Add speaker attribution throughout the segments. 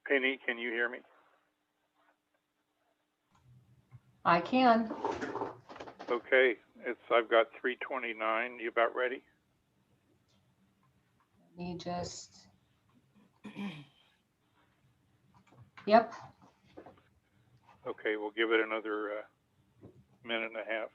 Speaker 1: Penny, can you hear me?
Speaker 2: I can.
Speaker 1: Okay, I've got 3:29. You about ready?
Speaker 2: Let me just. Yep.
Speaker 1: Okay, we'll give it another minute and a half.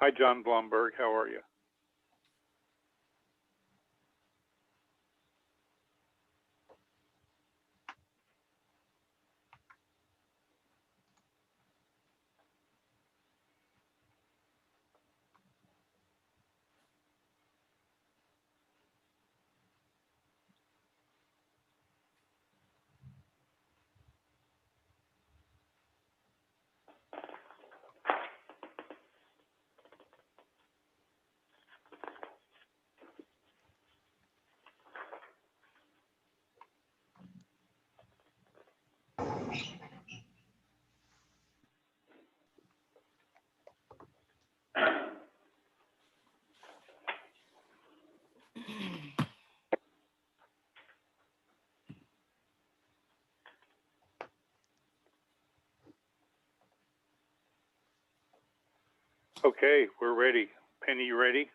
Speaker 1: Hi, John Blomberg. How are you? Okay, we're ready. Penny, you ready?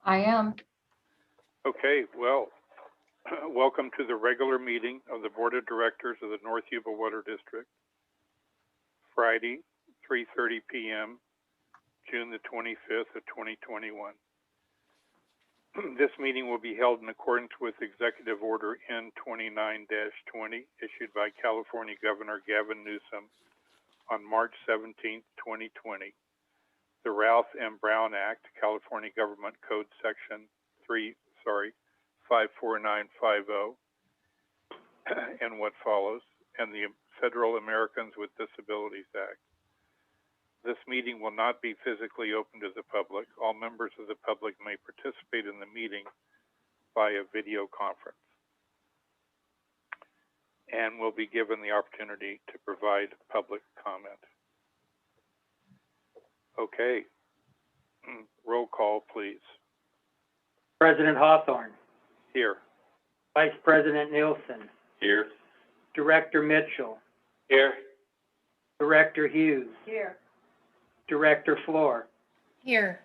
Speaker 2: I am.
Speaker 1: Okay, well, welcome to the regular meeting of the Board of Directors of the North Yuba Water District. Friday, 3:30 p.m., June the 25th of 2021. This meeting will be held in accordance with Executive Order N29-20 issued by California Governor Gavin Newsom on March 17, 2020. The Ralph M. Brown Act, California Government Code Section 54950, and what follows, and the Federal Americans with Disabilities Act. This meeting will not be physically open to the public. All members of the public may participate in the meeting via video conference and will be given the opportunity to provide public comment. Okay, roll call, please.
Speaker 3: President Hawthorne.
Speaker 1: Here.
Speaker 3: Vice President Nielsen.
Speaker 1: Here.
Speaker 3: Director Mitchell.
Speaker 1: Here.
Speaker 3: Director Hughes.
Speaker 2: Here.
Speaker 3: Director Floor.
Speaker 4: Here.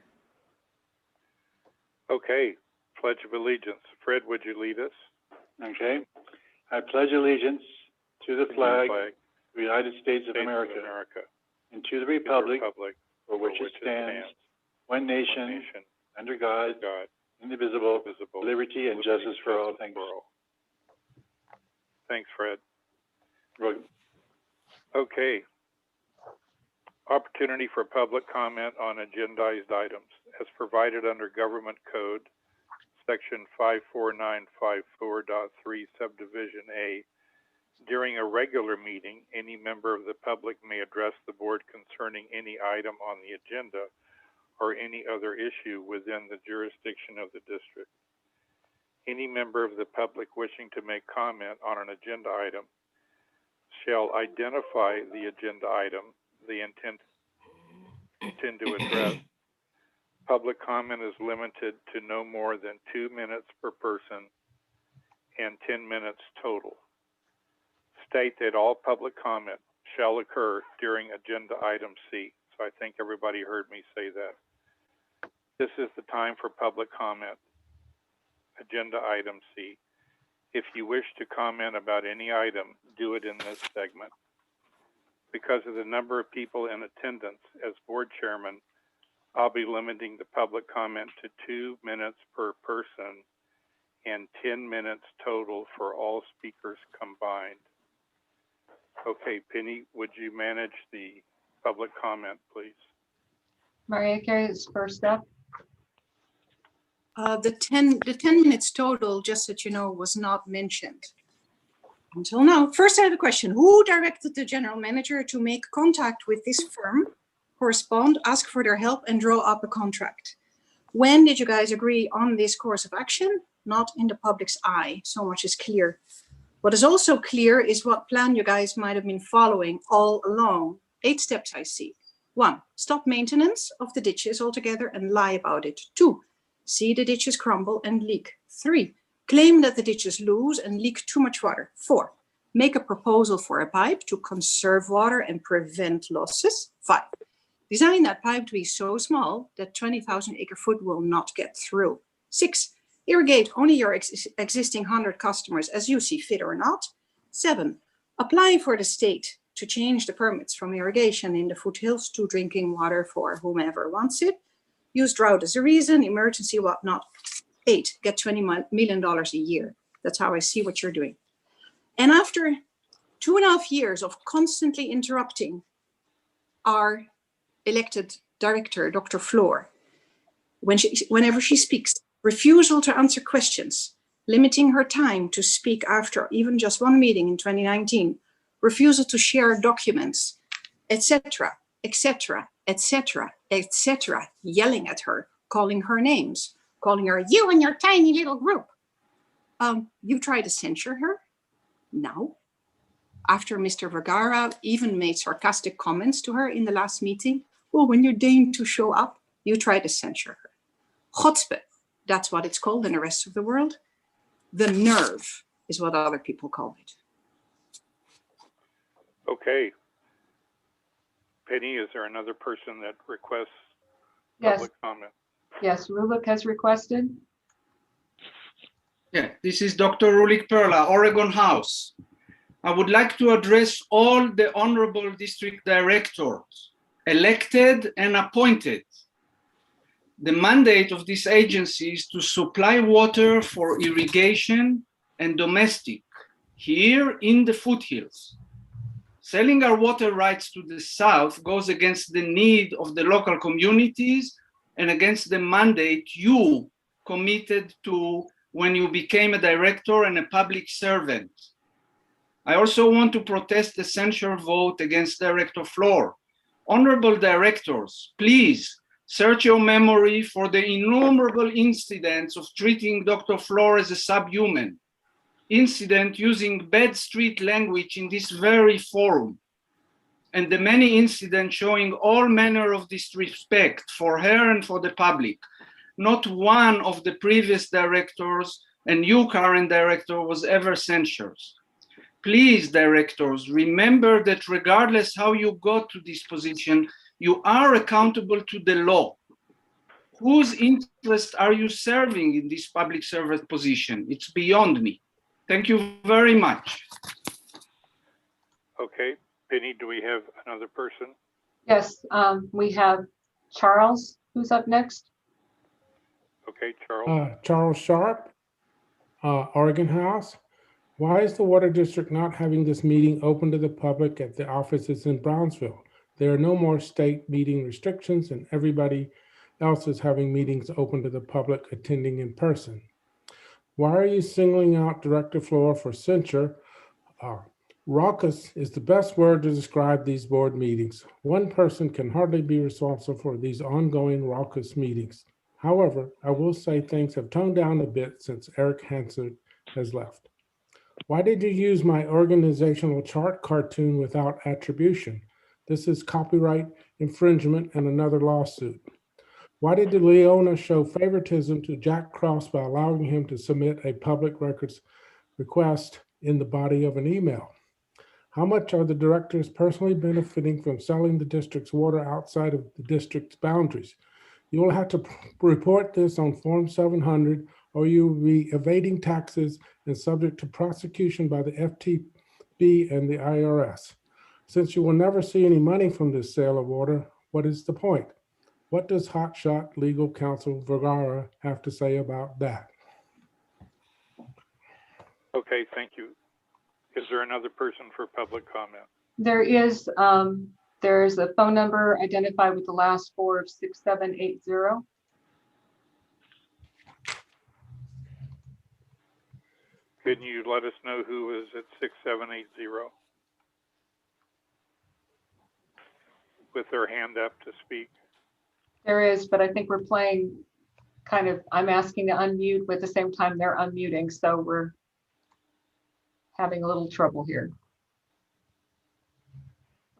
Speaker 1: Okay, Pledge of Allegiance. Fred, would you lead us?
Speaker 5: Okay. I pledge allegiance to the flag of the United States of America and to the republic for which it stands, one nation, under God, indivisible, liberty and justice for all. Thanks.
Speaker 1: Thanks, Fred.
Speaker 5: Right.
Speaker 1: Okay. Opportunity for public comment on agendized items as provided under Government Code, Section 54954.3, Subdivision A. During a regular meeting, any member of the public may address the board concerning any item on the agenda or any other issue within the jurisdiction of the district. Any member of the public wishing to make comment on an agenda item shall identify the agenda item they intend to address. Public comment is limited to no more than 2 minutes per person and 10 minutes total. State that all public comment shall occur during agenda item C. So I think everybody heard me say that. This is the time for public comment. Agenda item C. If you wish to comment about any item, do it in this segment. Because of the number of people in attendance, as board chairman, I'll be limiting the public comment to 2 minutes per person and 10 minutes total for all speakers combined. Okay, Penny, would you manage the public comment, please?
Speaker 2: Maria Carey is first up.
Speaker 4: The 10 minutes total, just so that you know, was not mentioned until now. First, I have a question. Who directed the general manager to make contact with this firm, correspond, ask for their help, and draw up a contract? When did you guys agree on this course of action? Not in the public's eye, so much is clear. What is also clear is what plan you guys might have been following all along. 8 steps I see. 1, stop maintenance of the ditches altogether and lie about it. 2, see the ditches crumble and leak. 3, claim that the ditches lose and leak too much water. 4, make a proposal for a pipe to conserve water and prevent losses. 5, design that pipe to be so small that 20,000 acre-foot will not get through. 6, irrigate only your existing 100 customers as you see fit or not. 7, apply for the state to change the permits from irrigation in the foothills to drinking water for whomever wants it. Use drought as a reason, emergency, whatnot. 8, get $20 million a year. That's how I see what you're doing. And after 2.5 years of constantly interrupting our elected director, Dr. Floor, whenever she speaks, refusal to answer questions, limiting her time to speak after even just one meeting in 2019, refusal to share documents, etc., etc., etc., etc., yelling at her, calling her names, calling her you and your tiny little group. You try to censure her now, after Mr. Vergara even made sarcastic comments to her in the last meeting. Well, when you deign to show up, you try to censure her. Chutzpah, that's what it's called in the rest of the world. The nerve is what other people call it.
Speaker 1: Okay. Penny, is there another person that requests
Speaker 2: Yes,
Speaker 1: public comment?
Speaker 2: yes, Rulik has requested.
Speaker 6: Yeah, this is Dr. Rulik Perla, Oregon House. I would like to address all the honorable district directors, elected and appointed. The mandate of this agency is to supply water for irrigation and domestic here in the foothills. Selling our water rights to the south goes against the need of the local communities and against the mandate you committed to when you became a director and a public servant. I also want to protest the censure vote against Director Floor. Honorable directors, please search your memory for the innumerable incidents of treating Dr. Floor as a subhuman, incident using bad street language in this very forum, and the many incidents showing all manner of disrespect for her and for the public. Not one of the previous directors and you, current director, was ever censured. Please, directors, remember that regardless how you got to this position, you are accountable to the law. Whose interest are you serving in this public servant position? It's beyond me. Thank you very much.
Speaker 1: Okay. Penny, do we have another person?
Speaker 2: Yes, we have Charles, who's up next.
Speaker 1: Okay, Charles.
Speaker 7: Charles Sharp, Oregon House. Why is the Water District not having this meeting open to the public at the offices in Brownsville? There are no more state meeting restrictions and everybody else is having meetings open to the public attending in person. Why are you singling out Director Floor for censure? Raucous is the best word to describe these board meetings. One person can hardly be responsible for these ongoing raucous meetings. However, I will say things have toned down a bit since Eric Hansen has left. Why did you use my organizational chart cartoon without attribution? This is copyright infringement and another lawsuit. Why did Leona show favoritism to Jack Cross by allowing him to submit a public records request in the body of an email? How much are the directors personally benefiting from selling the district's water outside of the district's boundaries? You will have to report this on Form 700 or you will be evading taxes and subject to prosecution by the FTB and the IRS. Since you will never see any money from this sale of water, what is the point? What does hotshot legal counsel Vergara have to say about that?
Speaker 1: Okay, thank you. Is there another person for public comment?
Speaker 2: There is, there's a phone number identified with the last 4 of 6780.
Speaker 1: Can you let us know who is at 6780 with their hand up to speak?
Speaker 2: There is, but I think we're playing kind of, I'm asking to unmute, but at the same time they're unmuting, so we're having a little trouble here.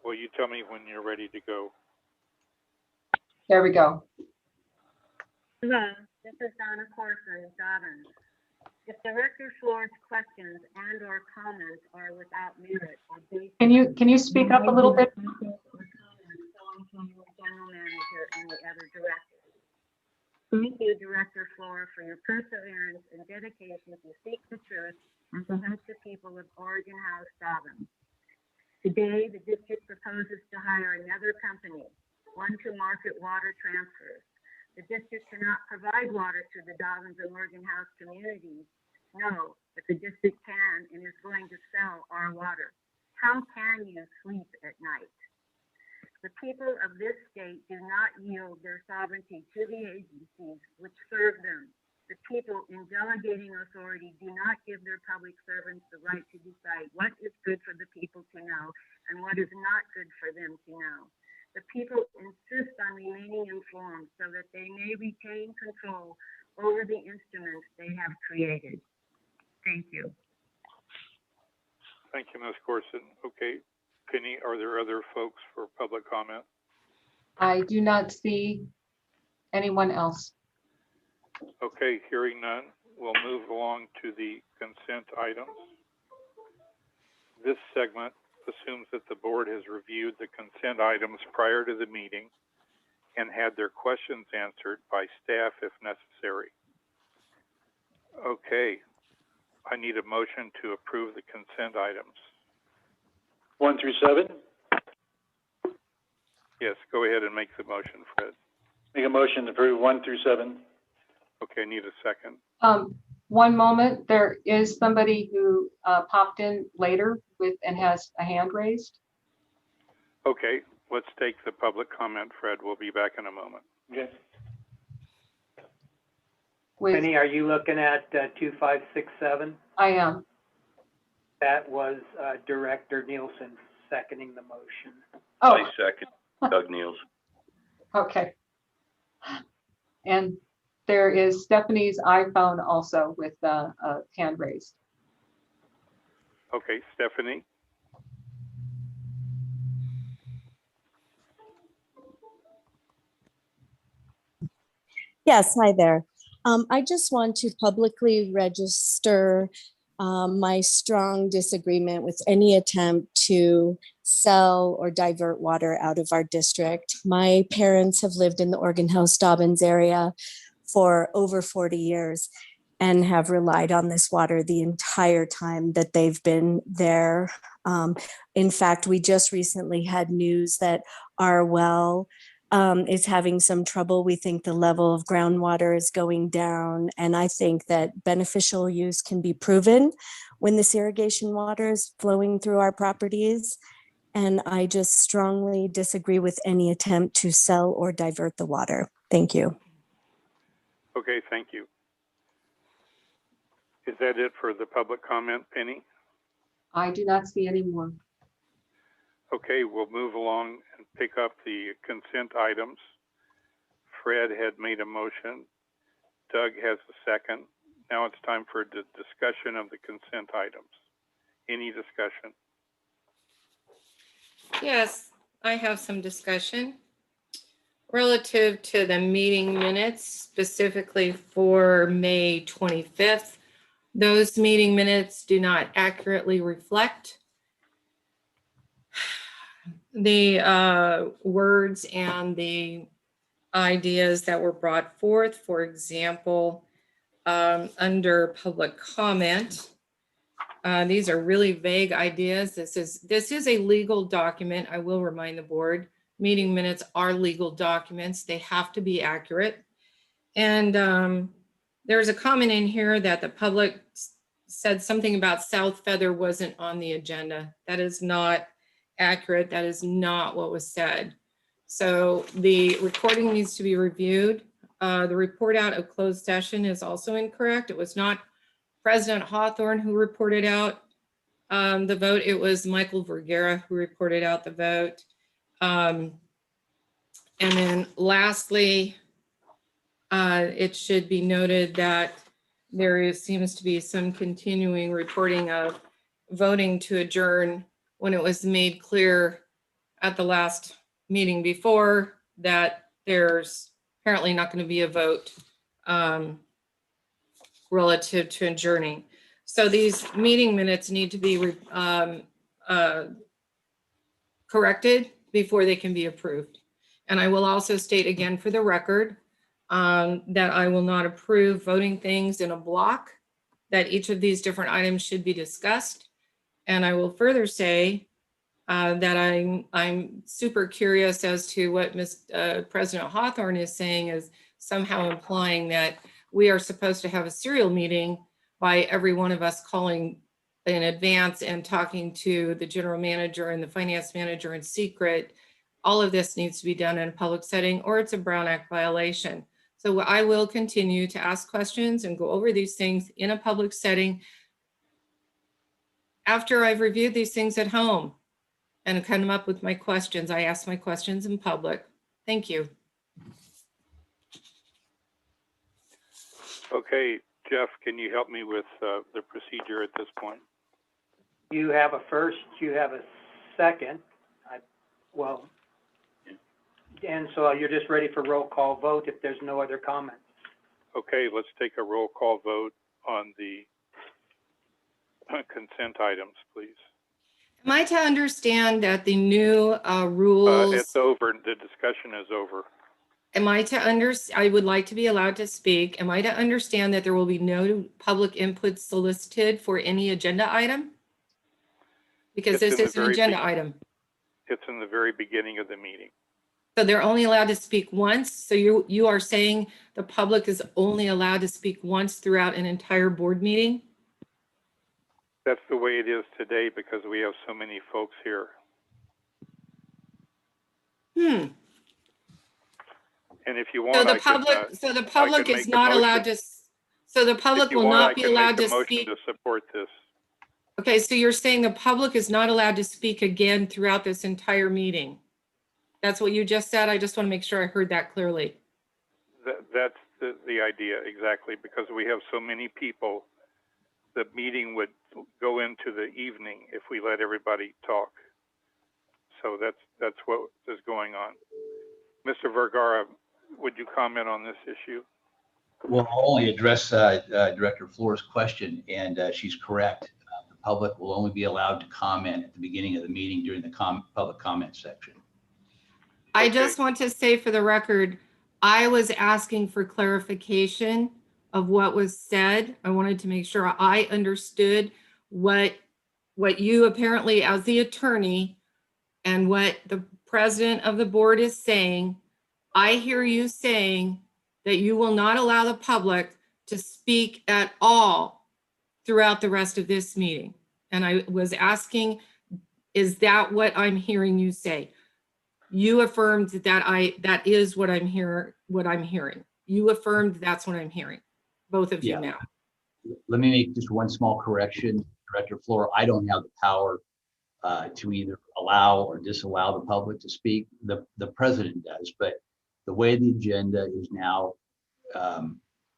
Speaker 1: Well, you tell me when you're ready to go.
Speaker 2: There we go.
Speaker 8: Hello, this is Donna Corson, Dobbins. If Director Floor's questions and or comments are without merit or based.
Speaker 2: Can you speak up a little bit?
Speaker 8: General manager and the other directors. Thank you, Director Floor, for your perseverance and dedication to seek the truth and to help the people of Oregon House, Dobbins. Today, the district proposes to hire another company, one to market water transfers. The district cannot provide water to the Dobbins and Oregon House communities. No, but the district can and is going to sell our water. How can you sleep at night? The people of this state do not yield their sovereignty to the agencies which serve them. The people in delegating authority do not give their public servants the right to decide what is good for the people to know and what is not good for them to know. The people insist on remaining informed so that they may retain control over the instruments they have created. Thank you.
Speaker 1: Thank you, Ms. Corson. Okay, Penny, are there other folks for public comment?
Speaker 2: I do not see anyone else.
Speaker 1: Okay, hearing none, we'll move along to the consent items. This segment assumes that the board has reviewed the consent items prior to the meeting and had their questions answered by staff if necessary. Okay, I need a motion to approve the consent items.
Speaker 5: 1 through 7.
Speaker 1: Yes, go ahead and make the motion, Fred.
Speaker 5: Make a motion to approve 1 through 7.
Speaker 1: Okay, need a second.
Speaker 2: One moment, there is somebody who popped in later and has a hand raised.
Speaker 1: Okay, let's take the public comment, Fred. We'll be back in a moment.
Speaker 5: Okay.
Speaker 3: Penny, are you looking at 2567?
Speaker 2: I am.
Speaker 3: That was Director Nielsen seconding the motion.
Speaker 2: Oh,
Speaker 9: I second Doug Niels.
Speaker 2: okay. And there is Stephanie's iPhone also with a hand raised.
Speaker 1: Okay, Stephanie.
Speaker 10: Yes, hi there. I just want to publicly register my strong disagreement with any attempt to sell or divert water out of our district. My parents have lived in the Oregon House Dobbins area for over 40 years and have relied on this water the entire time that they've been there. In fact, we just recently had news that our well is having some trouble. We think the level of groundwater is going down, and I think that beneficial use can be proven when this irrigation water is flowing through our properties. And I just strongly disagree with any attempt to sell or divert the water. Thank you.
Speaker 1: Okay, thank you. Is that it for the public comment, Penny?
Speaker 2: I do not see any more.
Speaker 1: Okay, we'll move along and pick up the consent items. Fred had made a motion. Doug has a second. Now it's time for the discussion of the consent items. Any discussion?
Speaker 11: Yes, I have some discussion relative to the meeting minutes, specifically for May 25th. Those meeting minutes do not accurately reflect the words and the ideas that were brought forth. For example, under public comment, these are really vague ideas. This is a legal document. I will remind the board, meeting minutes are legal documents. They have to be accurate. And there's a comment in here that the public said something about South Feather wasn't on the agenda. That is not accurate. That is not what was said. So the recording needs to be reviewed. The report out of closed session is also incorrect. It was not President Hawthorne who reported out the vote. It was Michael Vergara who reported out the vote. And then lastly, it should be noted that seems to be some continuing reporting of voting to adjourn when it was made clear at the last meeting before that there's apparently not going to be a vote relative to adjourning. So these meeting minutes need to be corrected before they can be approved. And I will also state again for the record that I will not approve voting things in a block, that each of these different items should be discussed. And I will further say that I'm super curious as to what President Hawthorne is saying, is somehow implying that we are supposed to have a serial meeting by every one of us calling in advance and talking to the general manager and the finance manager in secret. All of this needs to be done in a public setting, or it's a Brown Act violation. So I will continue to ask questions and go over these things in a public setting after I've reviewed these things at home and come up with my questions. I ask my questions in public. Thank you.
Speaker 1: Okay, Jeff, can you help me with the procedure at this point?
Speaker 3: You have a first, you have a second. And so you're just ready for roll call vote if there's no other comments.
Speaker 1: Okay, let's take a roll call vote on the consent items, please.
Speaker 11: Am I to understand that the new rules?
Speaker 1: It's over. The discussion is over.
Speaker 11: Am I to I would like to be allowed to speak. Am I to understand that there will be no public input solicited for any agenda item? Because this is an agenda item.
Speaker 1: It's in the very beginning of the meeting.
Speaker 11: So they're only allowed to speak once. So you are saying the public is only allowed to speak once throughout an entire board meeting?
Speaker 1: That's the way it is today because we have so many folks here. And if you want,
Speaker 11: so the public is not allowed to. So the public will not be allowed to speak.
Speaker 1: To support this.
Speaker 11: Okay, so you're saying the public is not allowed to speak again throughout this entire meeting. That's what you just said. I just want to make sure I heard that clearly.
Speaker 1: That's the idea, exactly, because we have so many people. The meeting would go into the evening if we let everybody talk. So that's what is going on. Mr. Vergara, would you comment on this issue?
Speaker 12: Well, I'll only address Director Floor's question, and she's correct. The public will only be allowed to comment at the beginning of the meeting during the public comment section.
Speaker 11: I just want to say for the record, I was asking for clarification of what was said. I wanted to make sure I understood what you apparently as the attorney and what the president of the board is saying. I hear you saying that you will not allow the public to speak at all throughout the rest of this meeting. And I was asking, is that what I'm hearing you say? You affirmed that is what I'm hearing. You affirmed that's what I'm hearing. Both of you now.
Speaker 12: Let me make just one small correction, Director Floor. I don't have the power to either allow or disallow the public to speak. The president does, but the way the agenda is now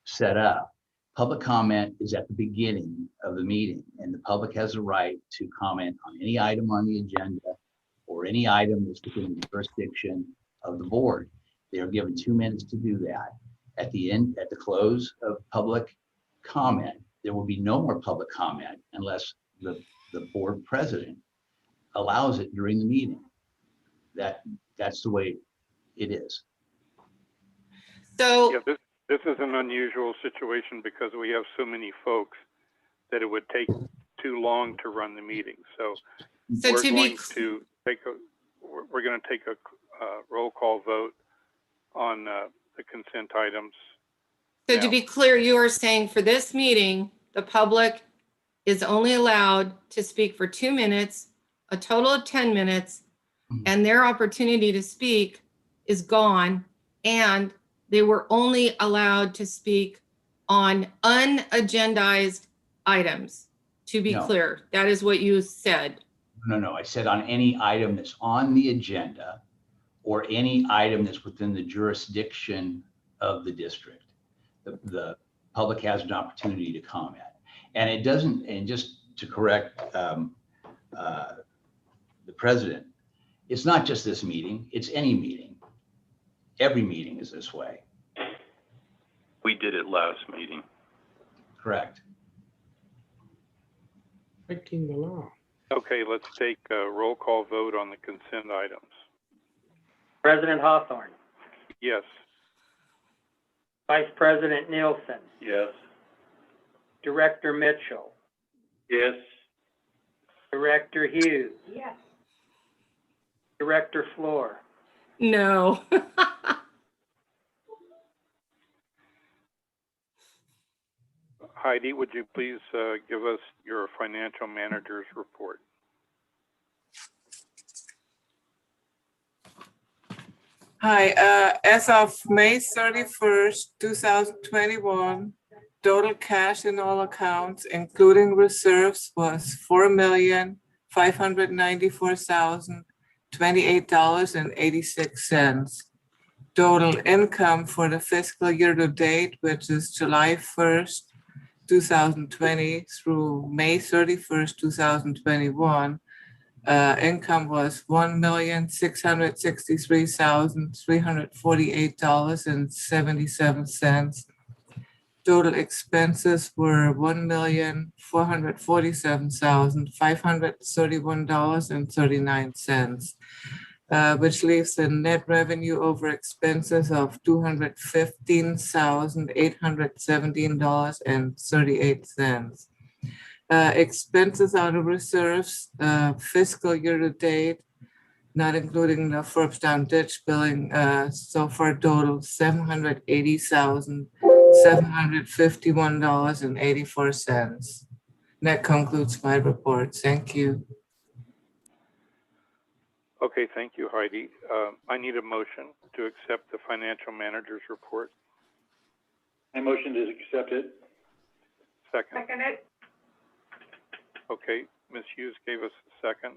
Speaker 12: set up, public comment is at the beginning of the meeting, and the public has a right to comment on any item on the agenda or any item that's within the jurisdiction of the board. They are given 2 minutes to do that. At the close of public comment, there will be no more public comment unless the board president allows it during the meeting. That's the way it is.
Speaker 11: So
Speaker 1: yeah, this is an unusual situation because we have so many folks that it would take too long to run the meeting. So we're going to take a roll call vote on the consent items.
Speaker 11: So
Speaker 1: now.
Speaker 11: To be clear, you are saying for this meeting, the public is only allowed to speak for 2 minutes, a total of 10 minutes, and their opportunity to speak is gone, and they were only allowed to speak on unagendized items, to be
Speaker 12: No.
Speaker 11: clear. That is what you said.
Speaker 12: No, I said on any item that's on the agenda or any item that's within the jurisdiction of the district. The public has an opportunity to comment. And it doesn't, and just to correct the president, it's not just this meeting, it's any meeting. Every meeting is this way.
Speaker 9: We did it last meeting.
Speaker 12: Correct.
Speaker 7: Breaking the law.
Speaker 1: Okay, let's take a roll call vote on the consent items.
Speaker 3: President Hawthorne,
Speaker 1: Yes.
Speaker 3: Vice President Nielsen,
Speaker 5: Yes.
Speaker 3: Director Mitchell,
Speaker 5: Yes.
Speaker 3: Director Hughes,
Speaker 8: Yes.
Speaker 3: Director Floor,
Speaker 11: No.
Speaker 1: Heidi, would you please give us your financial manager's report?
Speaker 13: Hi, as of May 31st, 2021, total cash in all accounts, including reserves, was $4,594,028.86. Total income for the fiscal year to date, which is July 1st, 2020 through May 31st, 2021, income was $1,663,348.77. Total expenses were $1,447,531.39, which leaves a net revenue over expenses of $215,817.38. Expenses out of reserves, fiscal year to date, not including the Forbes-Town ditch billing, so far total $780,751.84. That concludes my report. Thank you.
Speaker 1: Okay, thank you, Heidi. I need a motion to accept the financial manager's report.
Speaker 5: I motion to accept it.
Speaker 1: Second.
Speaker 8: Second it.
Speaker 1: Okay, Ms. Hughes gave us a second.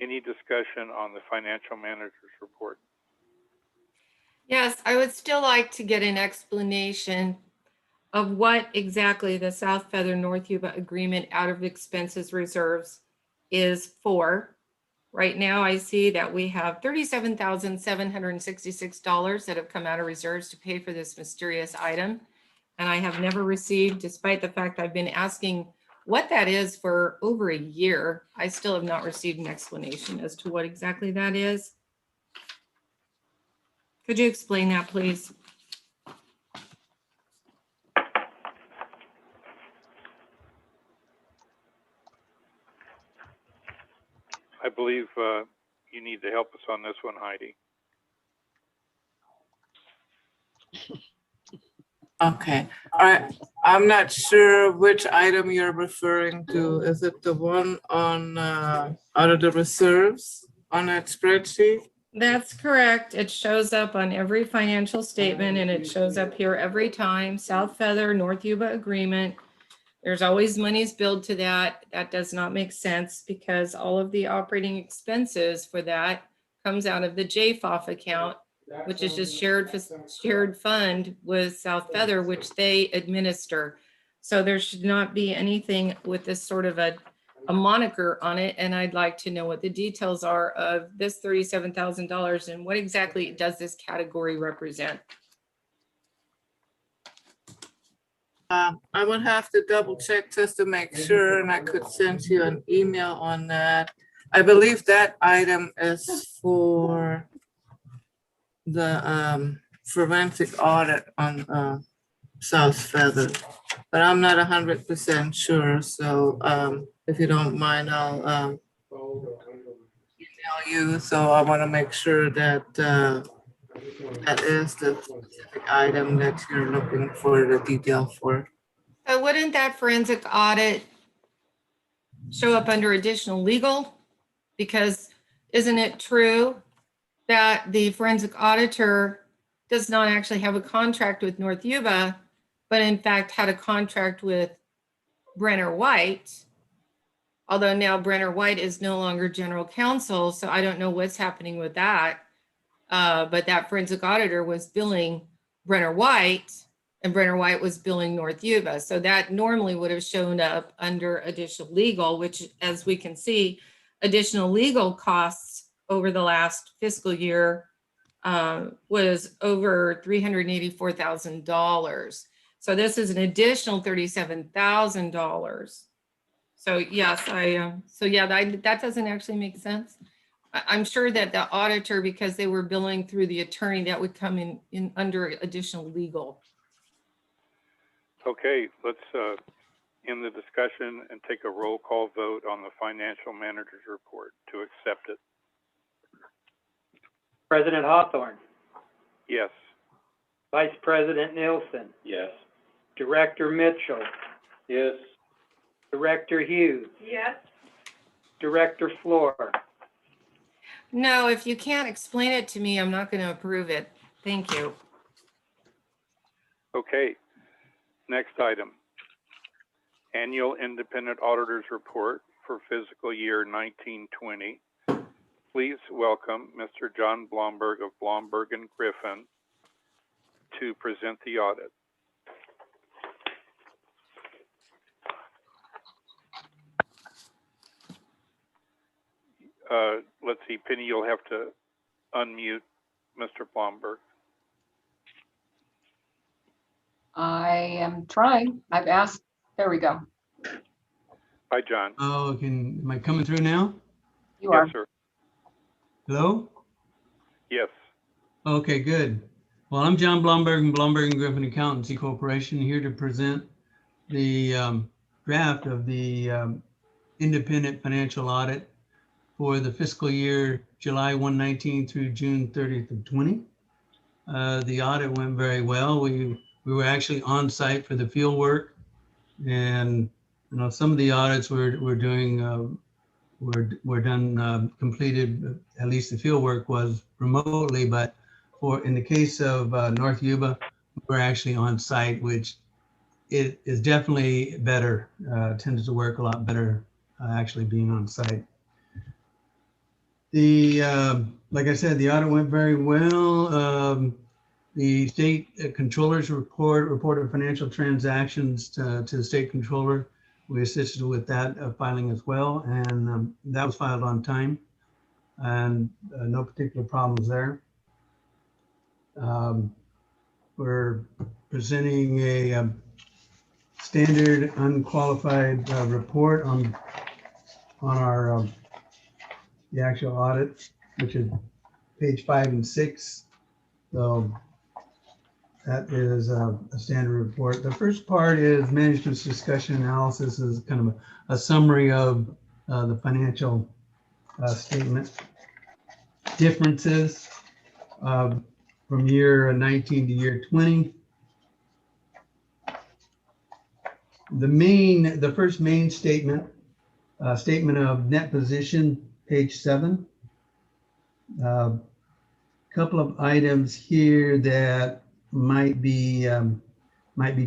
Speaker 1: Any discussion on the financial manager's report?
Speaker 11: Yes, I would still like to get an explanation of what exactly the South Feather North Yuba agreement out of expenses reserves is for. Right now, I see that we have $37,766 that have come out of reserves to pay for this mysterious item. And I have never received, despite the fact I've been asking what that is for over a year, I still have not received an explanation as to what exactly that is. Could you explain that, please?
Speaker 1: I believe you need to help us on this one, Heidi.
Speaker 13: Okay, I'm not sure which item you're referring to. Is it the one on, out of the reserves on that spreadsheet?
Speaker 11: That's correct. It shows up on every financial statement and it shows up here every time. South Feather, North Yuba agreement. There's always monies billed to that. That does not make sense because all of the operating expenses for that comes out of the JFOF account, which is just shared fund with South Feather, which they administer. So there should not be anything with this sort of a moniker on it. And I'd like to know what the details are of this $37,000 and what exactly does this category represent?
Speaker 13: I would have to double check just to make sure, and I could send you an email on that. I believe that item is for the forensic audit on South Feather, but I'm not 100% sure. So if you don't mind, I'll email you. So I want to make sure that that is the specific item that you're looking for the detail for.
Speaker 11: So wouldn't that forensic audit show up under additional legal? Because isn't it true that the forensic auditor does not actually have a contract with North Yuba, but in fact had a contract with Brenner White. Although now Brenner White is no longer general counsel, so I don't know what's happening with that. But that forensic auditor was billing Brenner White, and Brenner White was billing North Yuba. So that normally would have shown up under additional legal, which, as we can see, additional legal costs over the last fiscal year was over $384,000. So this is an additional $37,000. So yes, that doesn't actually make sense. I'm sure that the auditor, because they were billing through the attorney, that would come in under additional legal.
Speaker 1: Okay, let's end the discussion and take a roll call vote on the financial manager's report to accept it.
Speaker 3: President Hawthorne,
Speaker 1: Yes.
Speaker 3: Vice President Nielsen,
Speaker 5: Yes.
Speaker 3: Director Mitchell,
Speaker 5: Yes.
Speaker 3: Director Hughes,
Speaker 8: Yes.
Speaker 3: Director Floor.
Speaker 11: No, if you can't explain it to me, I'm not going to approve it. Thank you.
Speaker 1: Okay, next item. Annual Independent Auditor's Report for fiscal year 1920. Please welcome Mr. John Blomberg of Blomberg and Griffin to present the audit. Let's see, Penny, you'll have to unmute Mr. Blomberg.
Speaker 2: I am trying. I've asked. There we go.
Speaker 1: Hi, John.
Speaker 14: Oh, am I coming through now?
Speaker 2: You are.
Speaker 1: Yes, sir.
Speaker 14: Hello?
Speaker 1: Yes.
Speaker 14: Okay, good. Well, I'm John Blomberg and Blomberg and Griffin Accountancy Corporation, here to present the draft of the independent financial audit for the fiscal year July 1/19 through June 30th of 20. The audit went very well. We were actually on site for the field work, and some of the audits we're doing were done completed. At least the field work was remotely, but in the case of North Yuba, we're actually on site, which it is definitely better. Tends to work a lot better actually being on site. Like I said, the audit went very well. The state controller's reported financial transactions to the state controller. We assisted with that filing as well, and that was filed on time, and no particular problems there. We're presenting a standard unqualified report on our the actual audit, which is page 5 and 6. So that is a standard report. The first part is management's discussion analysis, is kind of a summary of the financial statement differences from year 19 to year 20. The first main statement, statement of net position, page 7. Couple of items here that might be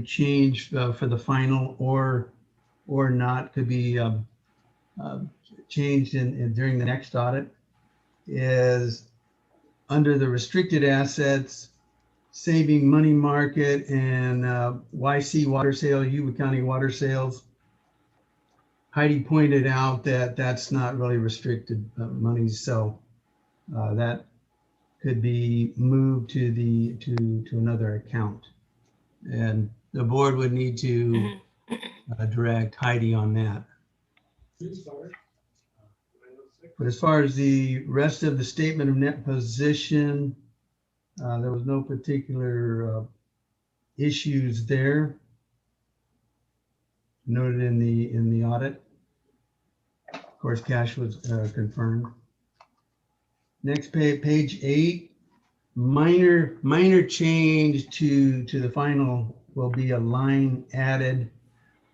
Speaker 14: changed for the final or not, could be changed during the next audit, is under the restricted assets, saving money market and YC water sales, Yuba County water sales. Heidi pointed out that that's not really restricted money, so that could be moved to another account, and the board would need to direct Heidi on that. But as far as the rest of the statement of net position, there was no particular issues there noted in the audit. Of course, cash was confirmed. Next page 8, minor change to the final will be a line added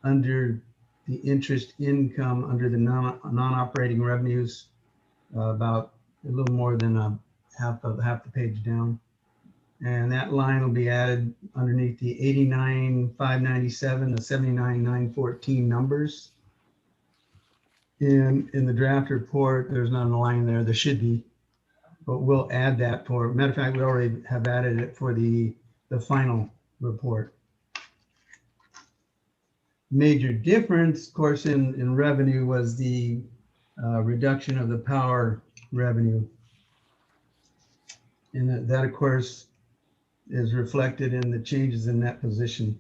Speaker 14: under the interest income under the non-operating revenues, about a little more than half the page down. And that line will be added underneath the 89,597, the 79,914 numbers. In the draft report, there's not a line there. There should be, but we'll add that for, matter of fact, we already have added it for the final report. Major difference, of course, in revenue was the reduction of the power revenue. And that, of course, is reflected in the changes in that position,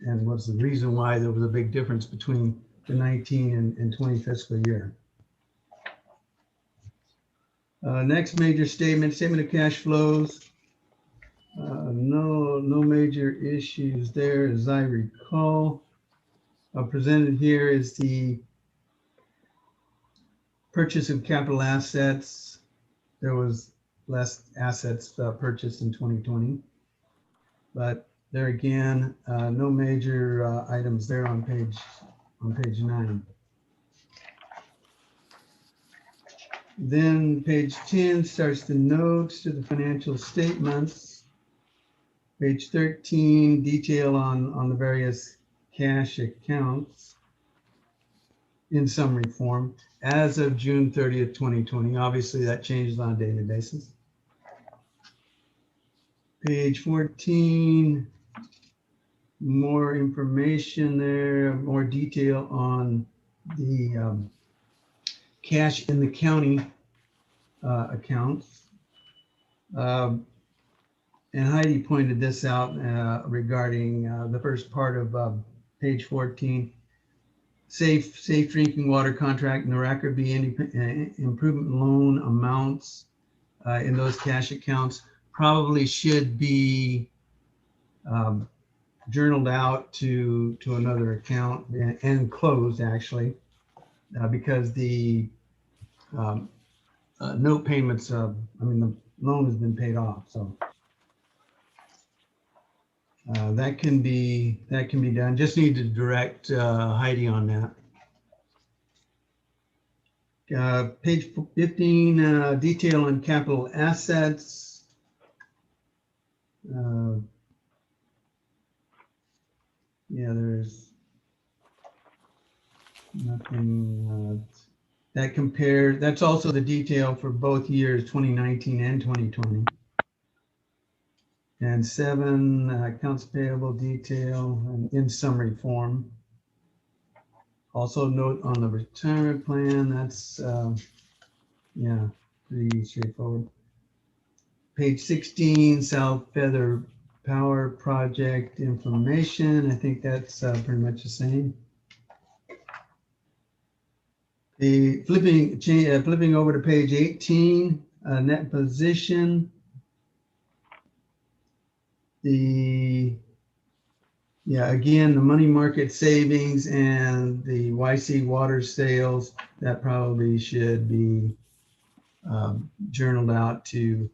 Speaker 14: and was the reason why there was a big difference between the 19 and 20 fiscal year. Next major statement of cash flows. No major issues there as I recall. Presented here is the purchase of capital assets. There was less assets purchased in 2020, but there again, no major items there on page 9. Then page 10 starts the notes to the financial statements. Page 13, detail on the various cash accounts in summary form as of June 30th, 2020. Obviously, that changes on a daily basis. Page 14, more information there, more detail on the cash in the county accounts. And Heidi pointed this out regarding the first part of page 14. Safe drinking water contract, NYWD improvement loan amounts in those cash accounts probably should be journaled out to another account and closed actually, because the note payments, the loan has been paid off, so that can be done. Just need to direct Heidi on that. Page 15, detail on capital assets. Yeah, there's nothing that compares. That's also the detail for both years, 2019 and 2020. And 7, accounts payable detail in summary form. Also note on the retirement plan, that's, yeah, pretty straightforward. Page 16, South Feather Power Project information. I think that's pretty much the same. The flipping over to page 18, net position. Again, the money market savings and the YC water sales, that probably should be journaled out to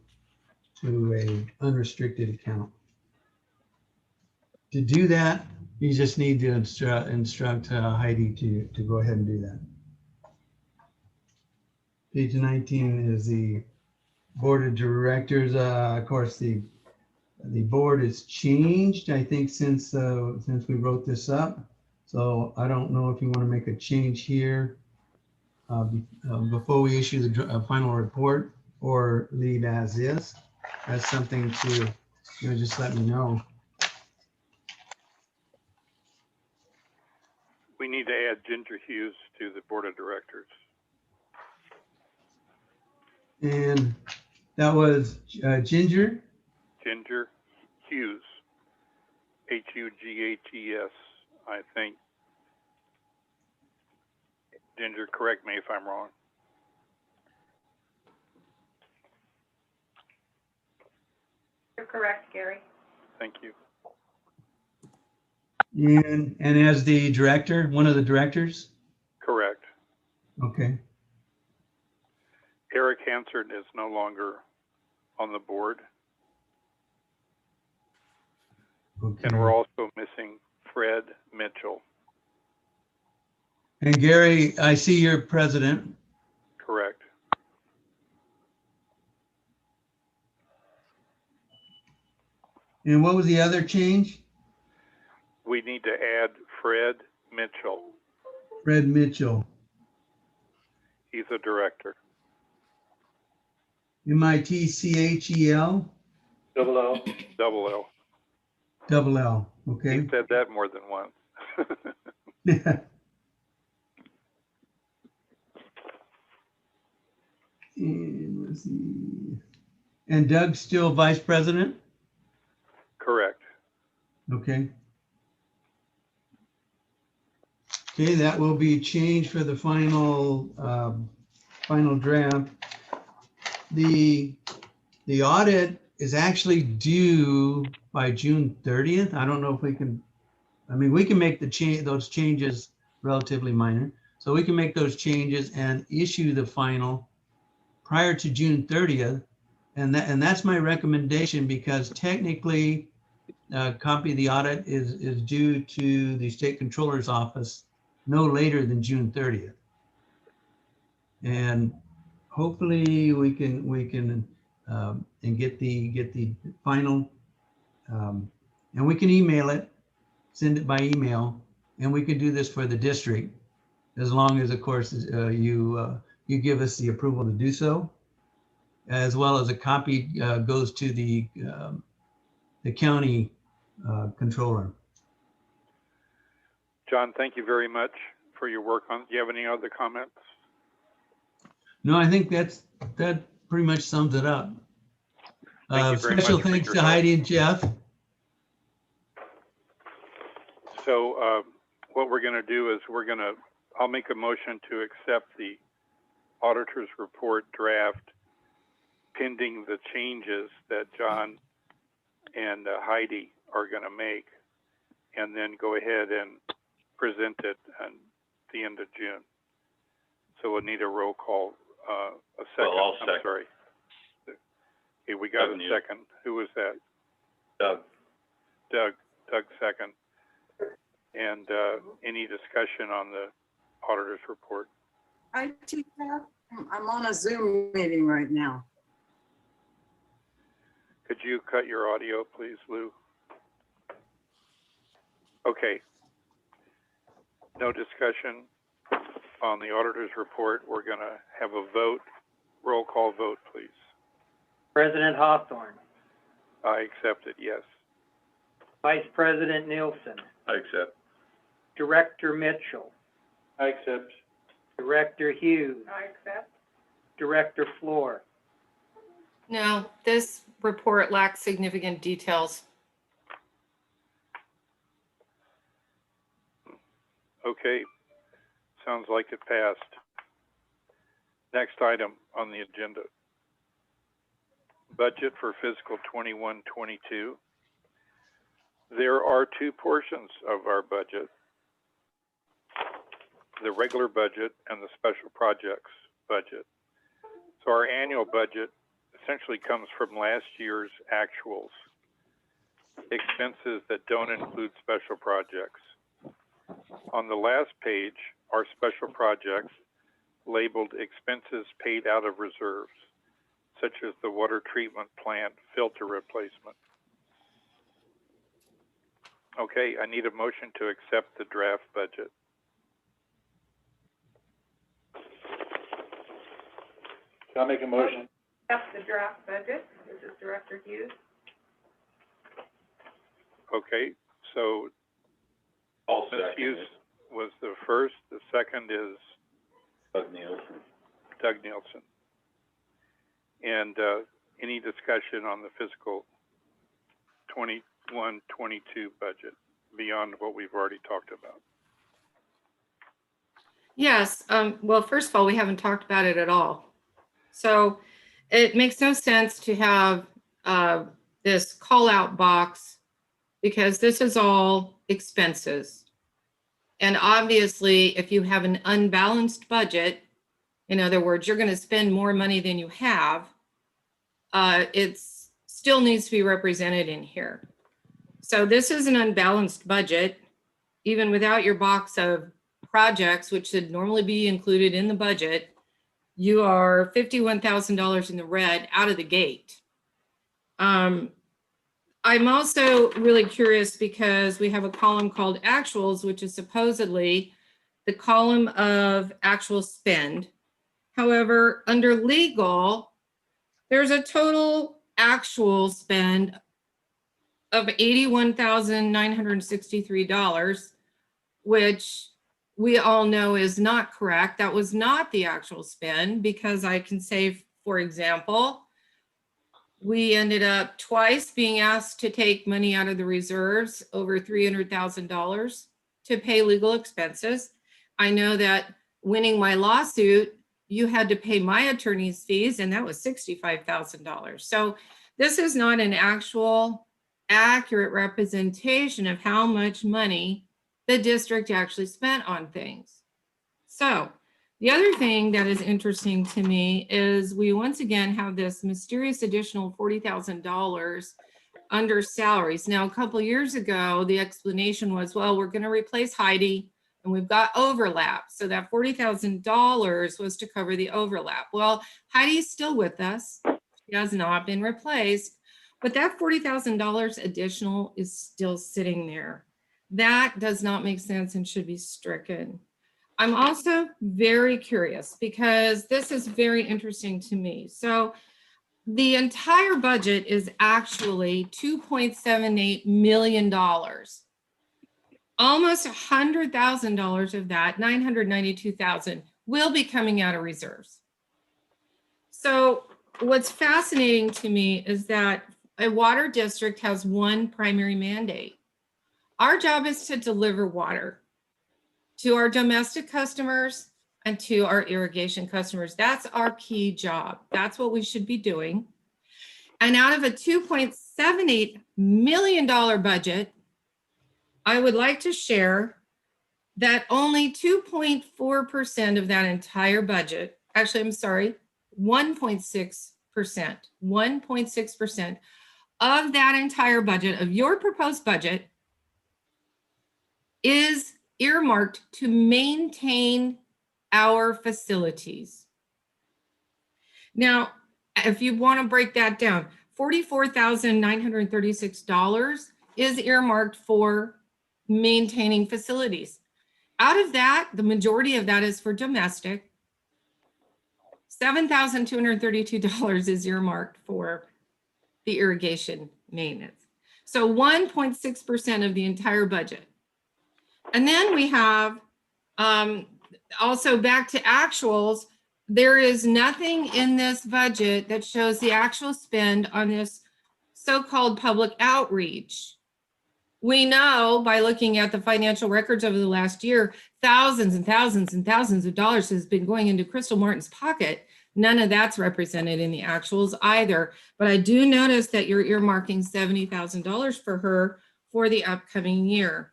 Speaker 14: a unrestricted account. To do that, you just need to instruct Heidi to go ahead and do that. Page 19 is the board of directors. Of course, the board has changed, I think, since we wrote this up. So I don't know if you want to make a change here before we issue the final report, or leave as is. That's something to, just let me know.
Speaker 1: We need to add Ginger Hughes to the board of directors.
Speaker 14: And that was Ginger?
Speaker 1: Ginger Hughes, Hughes, I think. Ginger, correct me if I'm wrong.
Speaker 2: You're correct, Gary.
Speaker 1: Thank you.
Speaker 14: And as the director, one of the directors?
Speaker 1: Correct.
Speaker 14: Okay.
Speaker 1: Eric Hansard is no longer on the board.
Speaker 14: Okay.
Speaker 1: And we're also missing Fred Mitchell.
Speaker 14: And Gary, I see you're president.
Speaker 1: Correct.
Speaker 14: And what was the other change?
Speaker 1: We need to add Fred Mitchell.
Speaker 14: Fred Mitchell,
Speaker 1: He's a director.
Speaker 14: Mitchell,
Speaker 5: Double L.
Speaker 1: Double L.
Speaker 14: double L,
Speaker 1: He
Speaker 14: okay.
Speaker 1: said that more than once.
Speaker 14: And let's see. And Doug's still vice president?
Speaker 1: Correct.
Speaker 14: Okay. Okay, that will be changed for the final, final draft. The audit is actually due by June 30th. I don't know if we can, I mean, we can make those changes relatively minor. So we can make those changes and issue the final prior to June 30th. And that's my recommendation, because technically a copy of the audit is due to the state controller's office no later than June 30th. And hopefully we can and get the final, and we can email it, send it by email, and we can do this for the district, as long as, of course, you give us the approval to do so, as well as a copy goes to the county controller.
Speaker 1: John, thank you very much for your work on. Do you have any other comments?
Speaker 14: No, I think that pretty much sums it up.
Speaker 1: Thank you very
Speaker 14: Special
Speaker 1: much for
Speaker 14: thanks
Speaker 1: your
Speaker 14: to
Speaker 1: help.
Speaker 14: Heidi and Jeff.
Speaker 1: So what we're going to do is I'll make a motion to accept the auditor's report draft pending the changes that John and Heidi are going to make, and then go ahead and present it at the end of June. So we'll need a roll call, a second.
Speaker 9: Well, I'll
Speaker 1: I'm
Speaker 9: second.
Speaker 1: sorry. Okay, we got
Speaker 9: Doug
Speaker 1: a
Speaker 9: Neal.
Speaker 1: second. Who was that?
Speaker 9: Doug.
Speaker 1: Doug second. And any discussion on the auditor's report?
Speaker 15: I'm on a Zoom meeting right now.
Speaker 1: Could you cut your audio, please, Lou? Okay. No discussion on the auditor's report. We're going to have a vote. Roll call vote, please.
Speaker 3: President Hawthorne,
Speaker 1: I accept it, yes.
Speaker 3: Vice President Nielsen,
Speaker 9: I accept.
Speaker 3: Director Mitchell,
Speaker 5: I accept.
Speaker 3: Director Hughes,
Speaker 2: I accept.
Speaker 3: Director Floor.
Speaker 11: No, this report lacks significant details.
Speaker 1: Okay, sounds like it passed. Next item on the agenda. Budget for fiscal 21-22. There are two portions of our budget: the regular budget and the special projects budget. So our annual budget essentially comes from last year's actuals, expenses that don't include special projects. On the last page are special projects labeled expenses paid out of reserves, such as the water treatment plant filter replacement. Okay, I need a motion to accept the draft budget.
Speaker 5: I'll make a motion.
Speaker 2: Accept the draft budget. This is Director Hughes.
Speaker 1: Okay, so
Speaker 9: I'll
Speaker 1: Ms.
Speaker 9: second
Speaker 1: Hughes
Speaker 9: it.
Speaker 1: was the first. The second is
Speaker 9: Doug Nielsen.
Speaker 1: Doug Nielsen. And any discussion on the fiscal 21-22 budget beyond what we've already talked about?
Speaker 11: Yes, well, first of all, we haven't talked about it at all. So it makes no sense to have this call out box, because this is all expenses. And obviously, if you have an unbalanced budget, in other words, you're going to spend more money than you have, it still needs to be represented in here. So this is an unbalanced budget, even without your box of projects, which should normally be included in the budget. You are $51,000 in the red out of the gate. I'm also really curious because we have a column called actuals, which is supposedly the column of actual spend. However, under legal, there's a total actual spend of $81,963, which we all know is not correct. That was not the actual spend, because I can say, for example, we ended up twice being asked to take money out of the reserves, over $300,000, to pay legal expenses. I know that winning my lawsuit, you had to pay my attorney's fees, and that was $65,000. So this is not an actual accurate representation of how much money the district actually spent on things. So the other thing that is interesting to me is we once again have this mysterious additional $40,000 under salaries. Now, a couple of years ago, the explanation was, well, we're going to replace Heidi and we've got overlap. So that $40,000 was to cover the overlap. Well, Heidi's still with us. She has not been replaced, but that $40,000 additional is still sitting there. That does not make sense and should be stricken. I'm also very curious because this is very interesting to me. So the entire budget is actually $2.78 million. Almost $100,000 of that, $992,000, will be coming out of reserves. So what's fascinating to me is that a water district has one primary mandate. Our job is to deliver water to our domestic customers and to our irrigation customers. That's our key job. That's what we should be doing. And out of a $2.78 million budget, I would like to share that only 2.4% of that entire budget, actually, I'm sorry, 1.6% of that entire budget, of your proposed budget, is earmarked to maintain our facilities. Now, if you want to break that down, $44,936 is earmarked for maintaining facilities. Out of that, the majority of that is for domestic. $7,232 is earmarked for the irrigation maintenance. So 1.6% of the entire budget. And then we have also back to actuals. There is nothing in this budget that shows the actual spend on this so-called public outreach. We know by looking at the financial records over the last year, thousands and thousands and thousands of dollars has been going into Crystal Martin's pocket. None of that's represented in the actuals either. But I do notice that you're earmarking $70,000 for her for the upcoming year.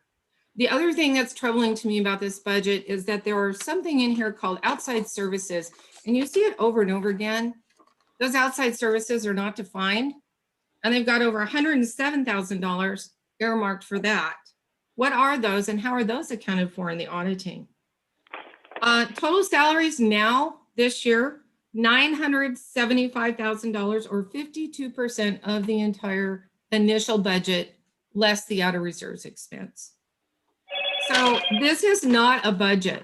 Speaker 11: The other thing that's troubling to me about this budget is that there are something in here called outside services, and you see it over and over again. Those outside services are not defined, and they've got over $107,000 earmarked for that. What are those, and how are those accounted for in the auditing? Total salaries now this year, $975,000, or 52% of the entire initial budget, less the out of reserves expense. So this is not a budget.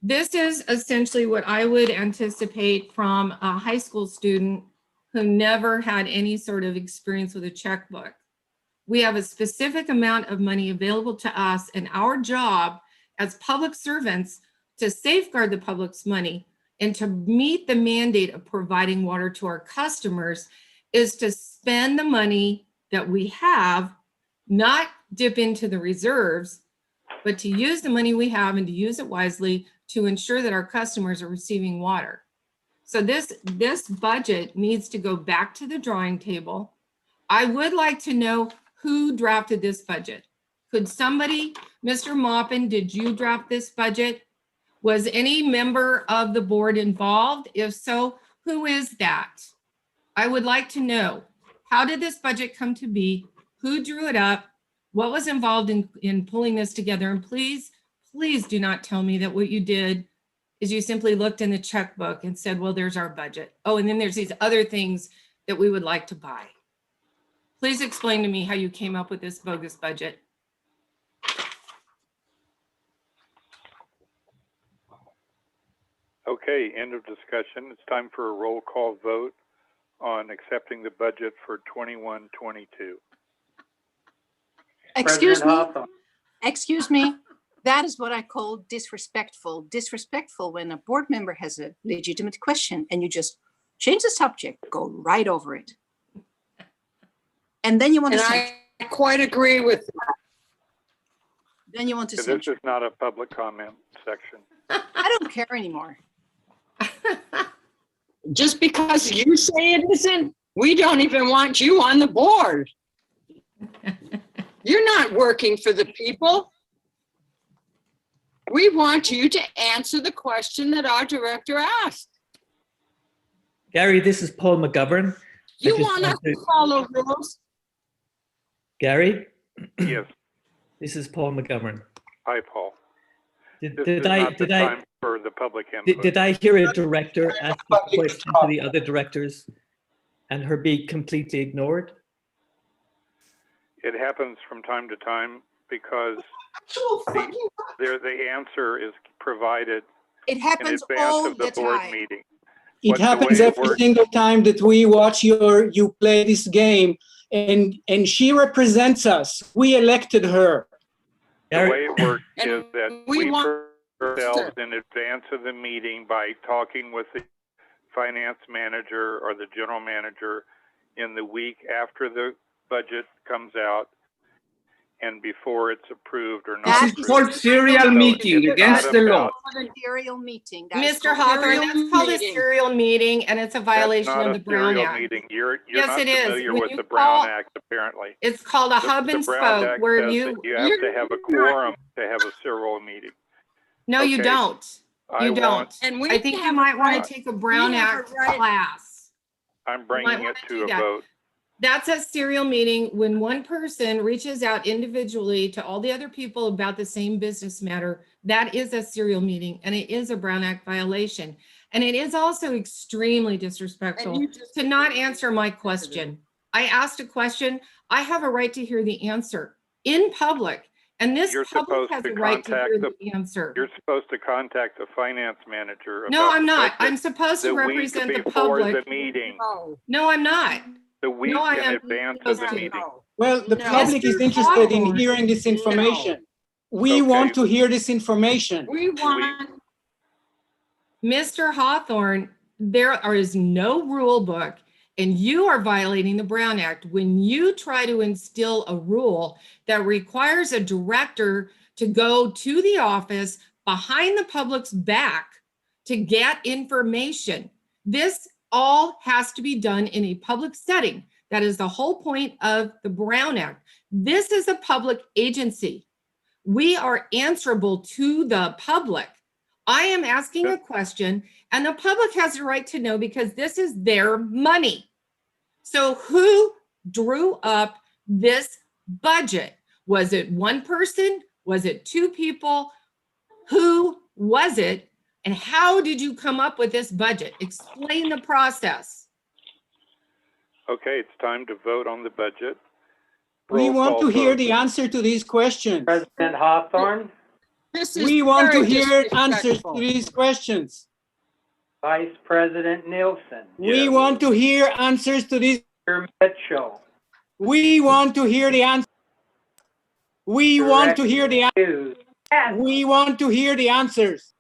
Speaker 11: This is essentially what I would anticipate from a high school student who never had any sort of experience with a checkbook. We have a specific amount of money available to us, and our job as public servants to safeguard the public's money and to meet the mandate of providing water to our customers is to spend the money that we have, not dip into the reserves, but to use the money we have and to use it wisely to ensure that our customers are receiving water. So this budget needs to go back to the drawing table. I would like to know who drafted this budget. Could somebody, Mr. Maupin, did you draft this budget? Was any member of the board involved? If so, who is that? I would like to know, how did this budget come to be? Who drew it up? What was involved in pulling this together? And please, please do not tell me that what you did is you simply looked in the checkbook and said, well, there's our budget. Oh, and then there's these other things that we would like to buy. Please explain to me how you came up with this bogus budget.
Speaker 1: Okay, end of discussion. It's time for a roll call vote on accepting the budget for 21-22.
Speaker 4: Excuse
Speaker 3: President
Speaker 4: me,
Speaker 3: Hawthorne.
Speaker 4: excuse me. That is what I call disrespectful. Disrespectful when a board member has a legitimate question and you just change the subject, go right over it. And then you want to
Speaker 15: And
Speaker 4: censure.
Speaker 15: I quite agree with that.
Speaker 4: Then you want to
Speaker 1: This
Speaker 4: censure.
Speaker 1: is not a public comment section.
Speaker 4: I don't care anymore.
Speaker 15: Just because you say it isn't, we don't even want you on the board. You're not working for the people. We want you to answer the question that our director asked.
Speaker 16: Gary, this is Paul McGovern.
Speaker 15: You want us to follow rules?
Speaker 16: Gary?
Speaker 1: Yes.
Speaker 16: This is Paul McGovern.
Speaker 1: Hi, Paul.
Speaker 16: Did
Speaker 1: I
Speaker 16: I
Speaker 1: time for the public input.
Speaker 16: did I hear a director ask a question to the other directors and her be completely ignored?
Speaker 1: It happens from time to time because the answer is provided
Speaker 4: It
Speaker 1: in
Speaker 4: happens
Speaker 1: advance
Speaker 4: all
Speaker 1: of the
Speaker 4: the
Speaker 1: board
Speaker 4: time.
Speaker 1: meeting.
Speaker 17: It
Speaker 1: What's the
Speaker 17: happens
Speaker 1: way it
Speaker 17: every
Speaker 1: works?
Speaker 17: single time that we watch you play this game, and she represents us. We elected her.
Speaker 1: The way it works
Speaker 15: And
Speaker 1: is that
Speaker 15: we
Speaker 1: we
Speaker 15: want
Speaker 1: ourselves in advance of the meeting by talking with the finance manager or the general manager in the week after the budget comes out and before it's approved or not.
Speaker 6: This is called serial meeting against the law.
Speaker 4: Serial meeting. That is
Speaker 11: Mr.
Speaker 4: called
Speaker 11: Hawthorne,
Speaker 4: serial
Speaker 11: that's called a
Speaker 4: meeting.
Speaker 11: serial meeting and it's a violation
Speaker 1: That's not
Speaker 11: of the
Speaker 1: a
Speaker 11: Brown
Speaker 1: serial
Speaker 11: Act.
Speaker 1: meeting. You're
Speaker 11: Yes,
Speaker 1: not
Speaker 11: it is.
Speaker 1: familiar
Speaker 11: When
Speaker 1: with
Speaker 11: you
Speaker 1: the Brown
Speaker 11: call-
Speaker 1: Act, apparently.
Speaker 11: It's called a hub and
Speaker 1: The Brown
Speaker 11: spoke
Speaker 1: Act
Speaker 11: where
Speaker 1: says
Speaker 11: you,
Speaker 1: that you have to have a quorum to have a serial meeting.
Speaker 11: no, you
Speaker 1: Okay.
Speaker 11: don't. You don't.
Speaker 15: And we
Speaker 11: I think you
Speaker 15: have
Speaker 11: might
Speaker 15: a
Speaker 11: want
Speaker 15: right-
Speaker 11: to take a Brown
Speaker 15: we have a
Speaker 11: Act
Speaker 15: right-
Speaker 11: class.
Speaker 1: I'm
Speaker 11: might
Speaker 1: bringing
Speaker 11: wanna
Speaker 1: it
Speaker 11: do
Speaker 1: to a
Speaker 11: that.
Speaker 1: vote.
Speaker 11: That's a serial meeting when one person reaches out individually to all the other people about the same business matter. That is a serial meeting and it is a Brown Act violation. And it is also extremely disrespectful to not answer my question. I asked a question. I have a right to hear the answer in public. And this
Speaker 1: You're
Speaker 11: public
Speaker 1: supposed
Speaker 11: has
Speaker 1: to
Speaker 11: a right to
Speaker 1: contact
Speaker 11: hear
Speaker 1: the-
Speaker 11: the answer.
Speaker 1: You're supposed to contact the finance manager.
Speaker 11: No,
Speaker 1: about
Speaker 11: I'm
Speaker 1: the
Speaker 11: not.
Speaker 1: budget
Speaker 11: I'm supposed to
Speaker 1: the week
Speaker 11: represent the
Speaker 1: before
Speaker 11: public.
Speaker 1: the meeting.
Speaker 11: No, I'm not.
Speaker 1: The week
Speaker 11: I
Speaker 1: in
Speaker 11: am
Speaker 1: advance of the
Speaker 11: supposed to.
Speaker 1: meeting.
Speaker 17: Well, the
Speaker 15: No.
Speaker 17: public is
Speaker 11: Mr.
Speaker 17: interested in
Speaker 11: Hawthorne.
Speaker 17: hearing this information. We
Speaker 1: Okay.
Speaker 17: want to hear this information.
Speaker 15: We want,
Speaker 11: Mr. Hawthorne, there is no rule book and you are violating the Brown Act when you try to instill a rule that requires a director to go to the office behind the public's back to get information. This all has to be done in a public setting. That is the whole point of the Brown Act. This is a public agency. We are answerable to the public. I am asking a question and the public has a right to know because this is their money. So who drew up this budget? Was it one person? Was it two people? Who was it? And how did you come up with this budget? Explain the process.
Speaker 1: Okay, it's time to vote on the budget.
Speaker 17: We
Speaker 1: Roll
Speaker 17: want
Speaker 1: call
Speaker 17: to hear
Speaker 1: vote.
Speaker 17: the answer to these questions.
Speaker 3: President Hawthorne,
Speaker 15: this is
Speaker 17: We want to
Speaker 15: very
Speaker 17: hear answers to
Speaker 15: disrespectful.
Speaker 17: these questions.
Speaker 3: Vice President Nielsen,
Speaker 17: We
Speaker 1: Yes.
Speaker 17: want to hear answers to these.
Speaker 3: Mr. Mitchell,
Speaker 17: We want to hear the answer. We want to hear the.
Speaker 3: Hughes,
Speaker 17: We want to hear the answers.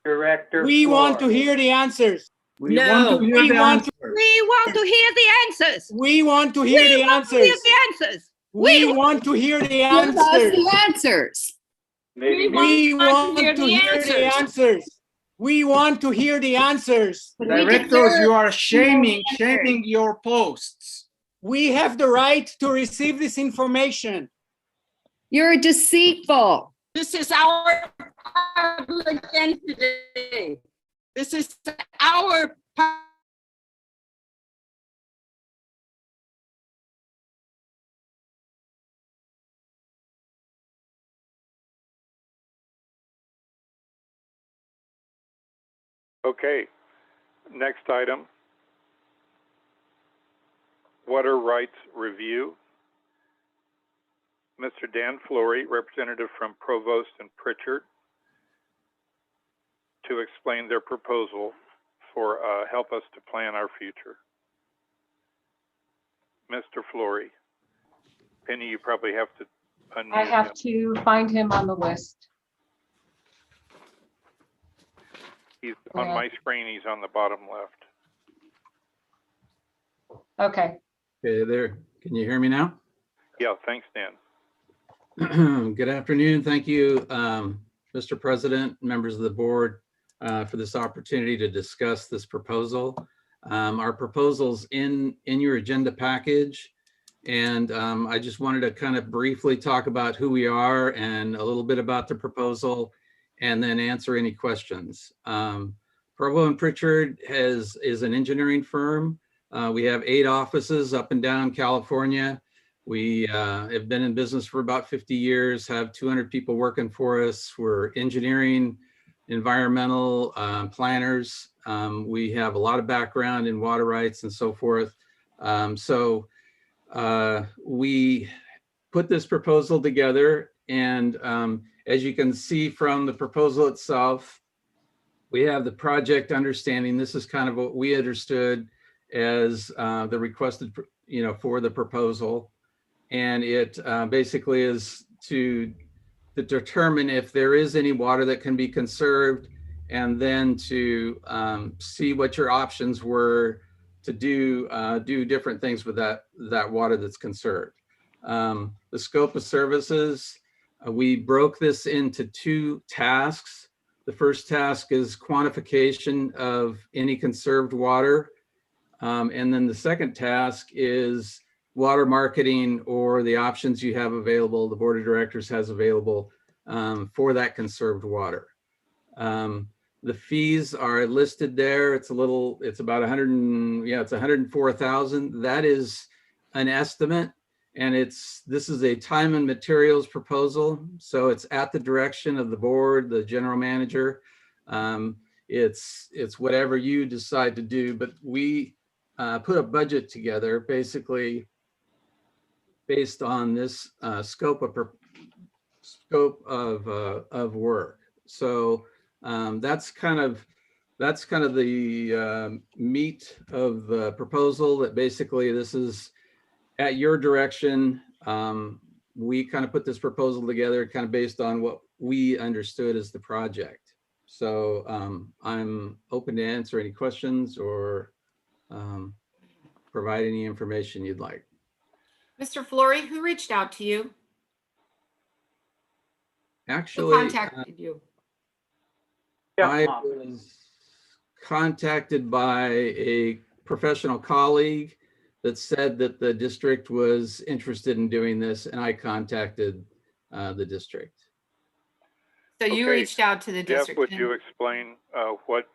Speaker 3: Director
Speaker 17: We want to
Speaker 3: Flora.
Speaker 17: hear the answers.
Speaker 6: We
Speaker 11: No.
Speaker 6: want to hear
Speaker 17: We
Speaker 6: the
Speaker 17: want to.
Speaker 6: answer.
Speaker 18: We want to hear the answers.
Speaker 17: We want to hear the
Speaker 18: We want to
Speaker 17: answers.
Speaker 18: hear the answers.
Speaker 17: We want to hear the
Speaker 18: Give us
Speaker 17: answers.
Speaker 18: the answers.
Speaker 1: Maybe
Speaker 17: We want to hear the
Speaker 15: answers.
Speaker 17: answers. We want to hear the answers.
Speaker 6: Directors, you are shaming your posts.
Speaker 17: We have the right to receive this information.
Speaker 18: You're deceitful.
Speaker 15: This is our public entity. This is our
Speaker 1: Okay, next item. Water Rights Review. Mr. Dan Flory, representative from Provost and Pritchard, to explain their proposal for help us to plan our future. Mr. Flory. Penny, you probably have to unmute
Speaker 2: I have
Speaker 1: him.
Speaker 2: to find him on the list.
Speaker 1: He's on my screen, he's on the bottom left.
Speaker 2: Okay.
Speaker 19: Okay, there. Can you hear me now?
Speaker 1: Yeah, thanks, Dan.
Speaker 19: Good afternoon. Thank you, Mr. President, members of the board, for this opportunity to discuss this proposal. Our proposal's in your agenda package, and I just wanted to kind of briefly talk about who we are and a little bit about the proposal, and then answer any questions. Provo and Pritchard is an engineering firm. We have 8 offices up and down California. We have been in business for about 50 years, have 200 people working for us. We're engineering, environmental planners. We have a lot of background in water rights and so forth. We put this proposal together, and as you can see from the proposal itself, we have the project understanding. This is kind of what we understood as the requested, for the proposal. And it basically is to determine if there is any water that can be conserved, and then to see what your options were to do different things with that water that's conserved. The scope of services, we broke this into 2 tasks. The first task is quantification of any conserved water. And then the second task is water marketing, or the options you have available, the board of directors has available for that conserved water. The fees are listed there. It's about 104,000. That is an estimate, and this is a time and materials proposal. So it's at the direction of the board, the general manager. It's whatever you decide to do, but we put a budget together basically based on this scope of work. So that's kind of the meat of the proposal. That basically this is at your direction. We kind of put this proposal together kind of based on what we understood as the project. So I'm open to answer any questions or provide any information you'd like.
Speaker 11: Mr. Flory, who reached out to you?
Speaker 19: Actually,
Speaker 11: who contacted you?
Speaker 19: I was contacted by a professional colleague that said that the district was interested in doing this, and I contacted the district.
Speaker 11: So you reached out to the district.
Speaker 1: Jeff, would you explain what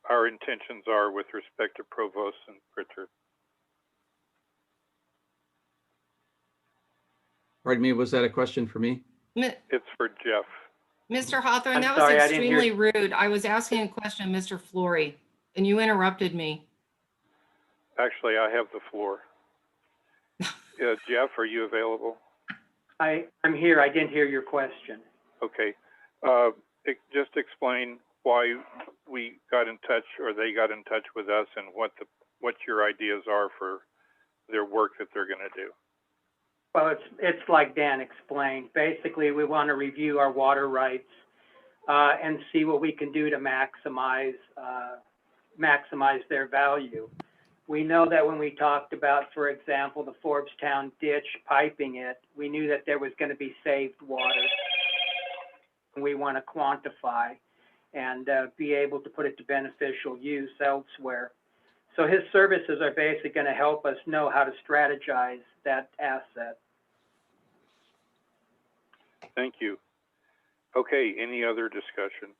Speaker 1: our intentions are with respect to Provost and Pritchard?
Speaker 19: Pardon me, was that a question for me?
Speaker 1: It's for Jeff.
Speaker 11: Mr. Hawthorne, that
Speaker 3: sorry,
Speaker 11: was
Speaker 3: I didn't hear.
Speaker 11: extremely rude. I was asking a question of Mr. Flory, and you interrupted me.
Speaker 1: Actually, I have the floor. Jeff, are you available?
Speaker 3: I'm here. I didn't hear your question.
Speaker 1: Okay. Just explain why we got in touch, or they got in touch with us, and what your ideas are for their work that they're going to do.
Speaker 3: Well, it's like Dan explained. Basically, we want to review our water rights and see what we can do to maximize their value. We know that when we talked about, for example, the Forbes-town ditch, piping it, we knew that there was going to be saved water. We want to quantify and be able to put it to beneficial use elsewhere. So his services are basically going to help us know how to strategize that asset.
Speaker 1: Thank you. Okay, any other discussion?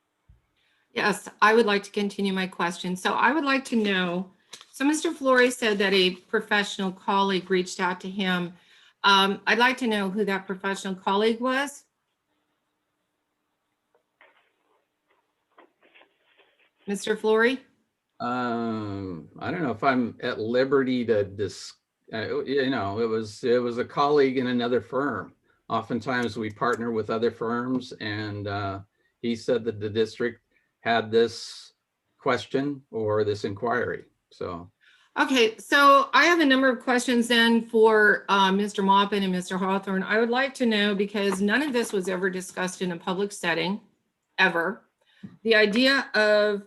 Speaker 11: Yes, I would like to continue my question. So I would like to know, so Mr. Flory said that a professional colleague reached out to him. I'd like to know who that professional colleague was. Mr. Flory?
Speaker 19: I don't know if I'm at liberty to You know, it was a colleague in another firm. Oftentimes we partner with other firms, and he said that the district had this question or this inquiry. So.
Speaker 11: Okay, so I have a number of questions then for Mr. Maupin and Mr. Hawthorne. I would like to know, because none of this was ever discussed in a public setting, ever. The idea of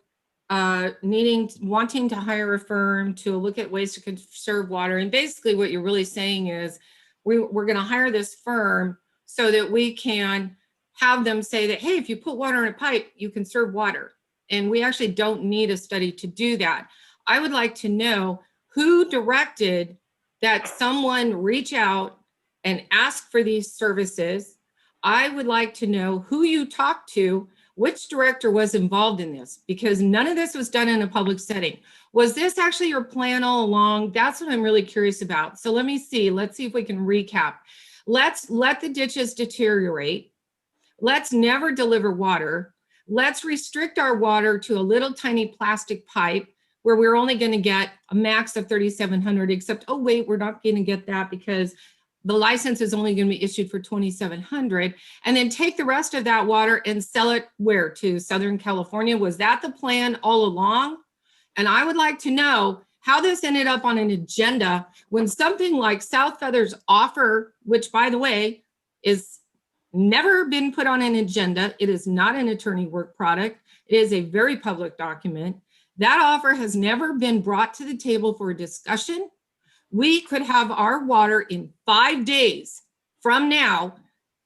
Speaker 11: wanting to hire a firm to look at ways to conserve water. And basically what you're really saying is we're gonna hire this firm so that we can have them say that, hey, if you put water in a pipe, you conserve water. And we actually don't need a study to do that. I would like to know who directed that someone reach out and ask for these services. I would like to know who you talked to, which director was involved in this, because none of this was done in a public setting. Was this actually your plan all along? That's what I'm really curious about. So let me see. Let's see if we can recap. Let's let the ditches deteriorate. Let's never deliver water. Let's restrict our water to a little tiny plastic pipe where we're only going to get a max of 3,700, except, oh, wait, we're not going to get that because the license is only going to be issued for 2,700, and then take the rest of that water and sell it where? To Southern California? Was that the plan all along? And I would like to know how this ended up on an agenda when something like South Feather's offer, which by the way, is never been put on an agenda. It is not an attorney work product. It is a very public document. That offer has never been brought to the table for a discussion. We could have our water in 5 days from now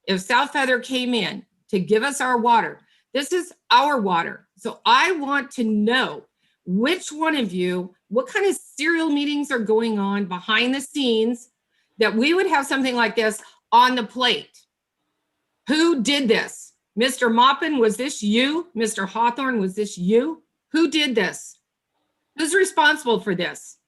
Speaker 11: if South Feather came in to give us our water. This is our water. So I want to know which one of you, what kind of serial meetings are going on behind the scenes that we would have something like this on the plate. Who did this? Mr. Maupin, was this you? Mr. Hawthorne, was this you? Who did this? Who's responsible for this?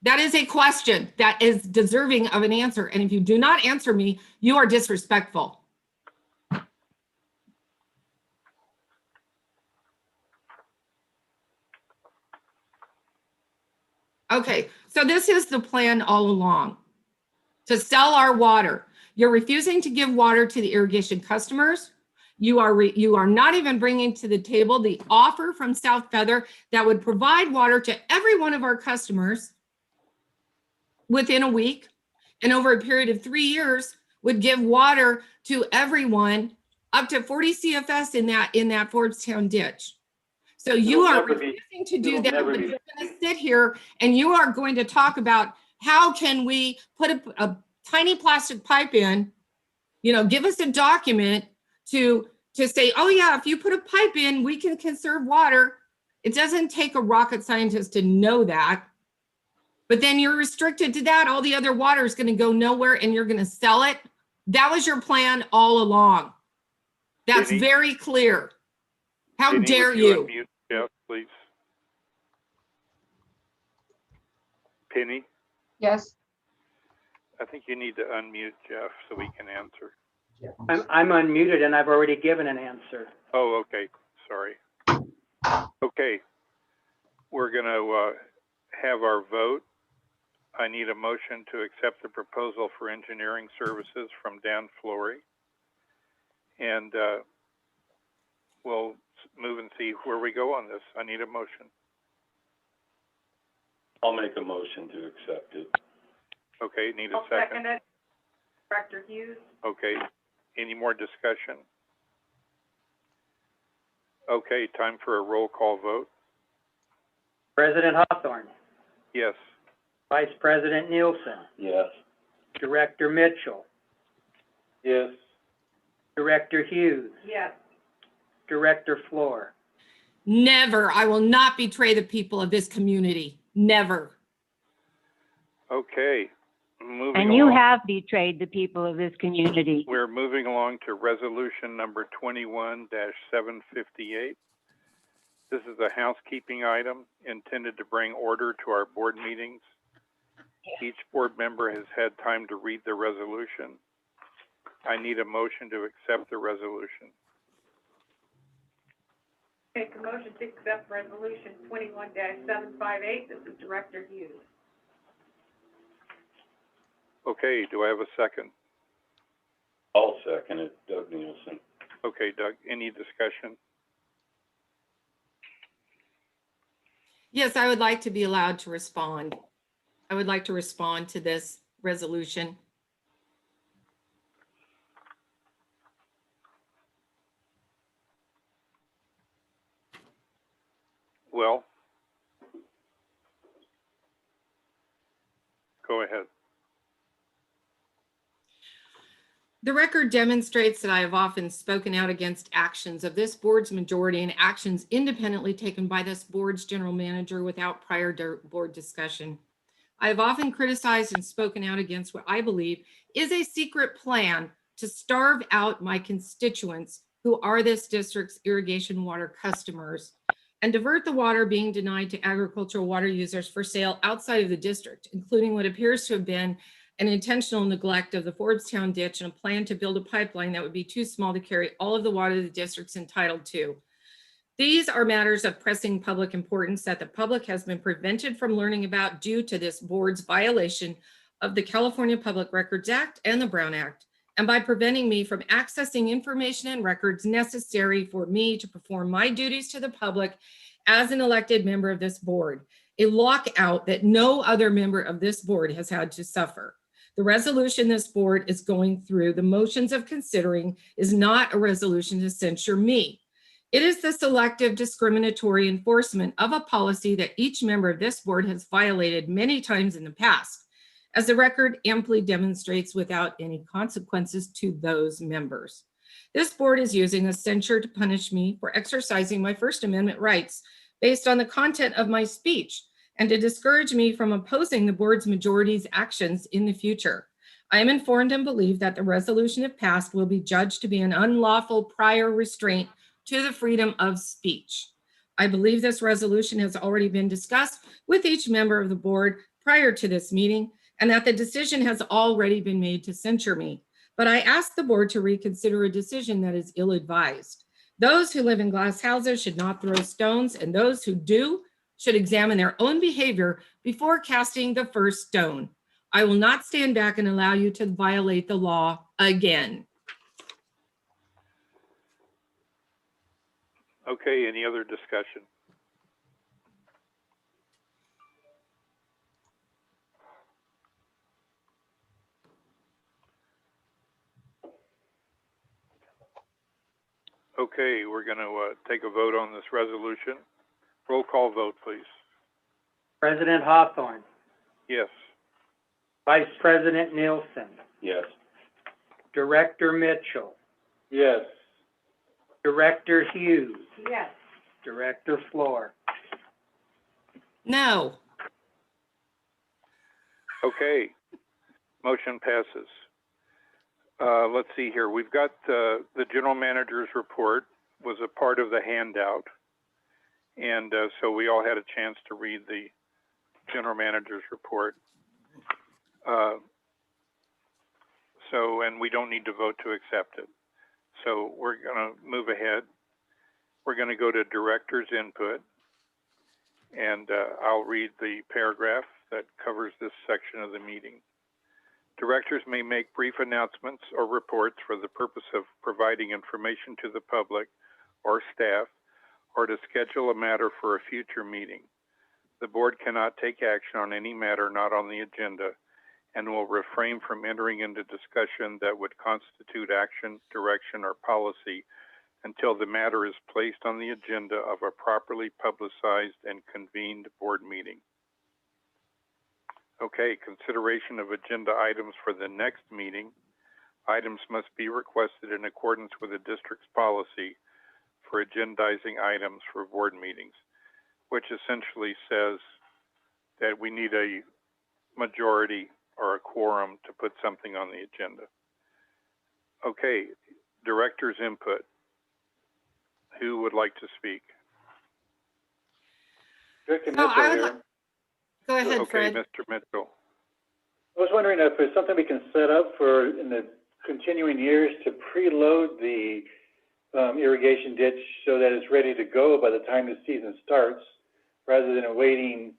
Speaker 11: That is a question that is deserving of an answer. And if you do not answer me, you are disrespectful. Okay, so this is the plan all along, to sell our water. You're refusing to give water to the irrigation customers. You are not even bringing to the table the offer from South Feather that would provide water to every one of our customers within a week, and over a period of 3 years would give water to everyone up to 40 CFS in that Forbes-town ditch. So you are refusing to do that, but you're going to sit here and you are going to talk about how can we put a tiny plastic pipe in, give us a document to say, oh yeah, if you put a pipe in, we can conserve water. It doesn't take a rocket scientist to know that. But then you're restricted to that. All the other water is going to go nowhere and you're going to sell it. That was your plan all along. That's
Speaker 1: Penny?
Speaker 11: very clear. How
Speaker 1: Penny,
Speaker 11: dare
Speaker 1: would
Speaker 11: you?
Speaker 1: Unmute Jeff, please. Penny,
Speaker 2: Yes,
Speaker 1: I think you need to unmute Jeff so we can answer.
Speaker 3: I'm unmuted and I've already given an answer.
Speaker 1: Oh, okay, sorry. Okay, we're gonna have our vote. I need a motion to accept the proposal for engineering services from Dan Flory. And we'll move and see where we go on this. I need a motion.
Speaker 9: I'll make a motion to accept it.
Speaker 1: Okay, need a
Speaker 2: I'll second it. Director Hughes?
Speaker 1: Okay, any more discussion? Okay, time for a roll call vote.
Speaker 3: President Hawthorne,
Speaker 1: Yes.
Speaker 3: Vice President Nielsen,
Speaker 9: Yes.
Speaker 3: Director Mitchell,
Speaker 9: Yes.
Speaker 3: Director Hughes,
Speaker 2: Yes.
Speaker 3: Director Floor.
Speaker 11: Never. I will not betray the people of this community. Never.
Speaker 1: Okay, moving
Speaker 8: And you
Speaker 1: along.
Speaker 8: have betrayed the people of this community.
Speaker 1: We're moving along to resolution number 21-758. This is a housekeeping item intended to bring order to our board meetings. Each board member has had time to read the resolution. I need a motion to accept the resolution.
Speaker 20: Make a motion to accept resolution 21-758. This is Director Hughes.
Speaker 1: Okay, do I have a second?
Speaker 9: I'll second it, Doug Nielsen.
Speaker 1: Okay, Doug, any discussion?
Speaker 11: Yes, I would like to be allowed to respond. I would like to respond to this resolution.
Speaker 1: Well, go ahead.
Speaker 11: The record demonstrates that I have often spoken out against actions of this board's majority and actions independently taken by this board's general manager without prior board discussion. I have often criticized and spoken out against what I believe is a secret plan to starve out my constituents who are this district's irrigation water customers and divert the water being denied to agricultural water users for sale outside of the district, including what appears to have been an intentional neglect of the Forbes-Town ditch and a plan to build a pipeline that would be too small to carry all of the water the district's entitled to. These are matters of pressing public importance that the public has been prevented from learning about due to this board's violation of the California Public Records Act and the Brown Act, and by preventing me from accessing information and records necessary for me to perform my duties to the public as an elected member of this board, a lockout that no other member of this board has had to suffer. The resolution this board is going through the motions of considering is not a resolution to censure me. It is the selective discriminatory enforcement of a policy that each member of this board has violated many times in the past, as the record amply demonstrates without any consequences to those members. This board is using a censure to punish me for exercising my First Amendment rights based on the content of my speech and to discourage me from opposing the board's majority's actions in the future. I am informed and believe that the resolution, if passed, will be judged to be an unlawful prior restraint to the freedom of speech. I believe this resolution has already been discussed with each member of the board prior to this meeting and that the decision has already been made to censure me. But I ask the board to reconsider a decision that is ill-advised. Those who live in glass houses should not throw stones, and those who do should examine their own behavior before casting the first stone. I will not stand back and allow you to violate the law again.
Speaker 1: Okay, any other discussion? Okay, we're going to take a vote on this resolution. Roll call vote, please.
Speaker 3: President Hawthorne,
Speaker 1: Yes.
Speaker 3: Vice President Nielsen,
Speaker 9: Yes.
Speaker 3: Director Mitchell,
Speaker 5: Yes.
Speaker 3: Director Hughes,
Speaker 20: Yes.
Speaker 3: Director Floor.
Speaker 11: No.
Speaker 1: Okay, motion passes. Let's see here. We've got the general manager's report was a part of the handout. And so we all had a chance to read the general manager's report. And we don't need to vote to accept it. So we're going to move ahead. We're going to go to director's input. And I'll read the paragraph that covers this section of the meeting. Directors may make brief announcements or reports for the purpose of providing information to the public or staff, or to schedule a matter for a future meeting. The board cannot take action on any matter not on the agenda and will refrain from entering into discussion that would constitute action, direction, or policy until the matter is placed on the agenda of a properly publicized and convened board meeting. Okay, consideration of agenda items for the next meeting. Items must be requested in accordance with the district's policy for agendizing items for board meetings, which essentially says that we need a majority or a quorum to put something on the agenda. Okay, director's input. Who would like to speak?
Speaker 5: Director Mitchell here.
Speaker 11: Go ahead,
Speaker 1: okay,
Speaker 11: Fred.
Speaker 1: Mr. Mitchell.
Speaker 5: I was wondering if there's something we can set up for in the continuing years to preload the irrigation ditch so that it's ready to go by the time the season starts, rather than waiting.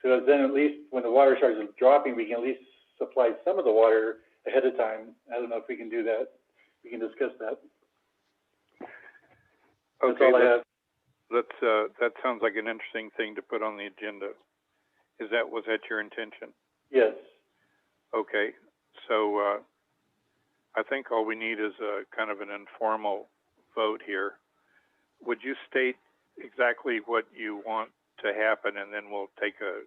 Speaker 5: So then at least when the water starts dropping, we can at least supply some of the water ahead of time. I don't know if we can do that. We can discuss that. That's
Speaker 1: Okay,
Speaker 5: all I have.
Speaker 1: that sounds like an interesting thing to put on the agenda. Was that your intention?
Speaker 5: Yes.
Speaker 1: Okay, so I think all we need is a kind of an informal vote here. Would you state exactly what you want to happen, and then we'll take a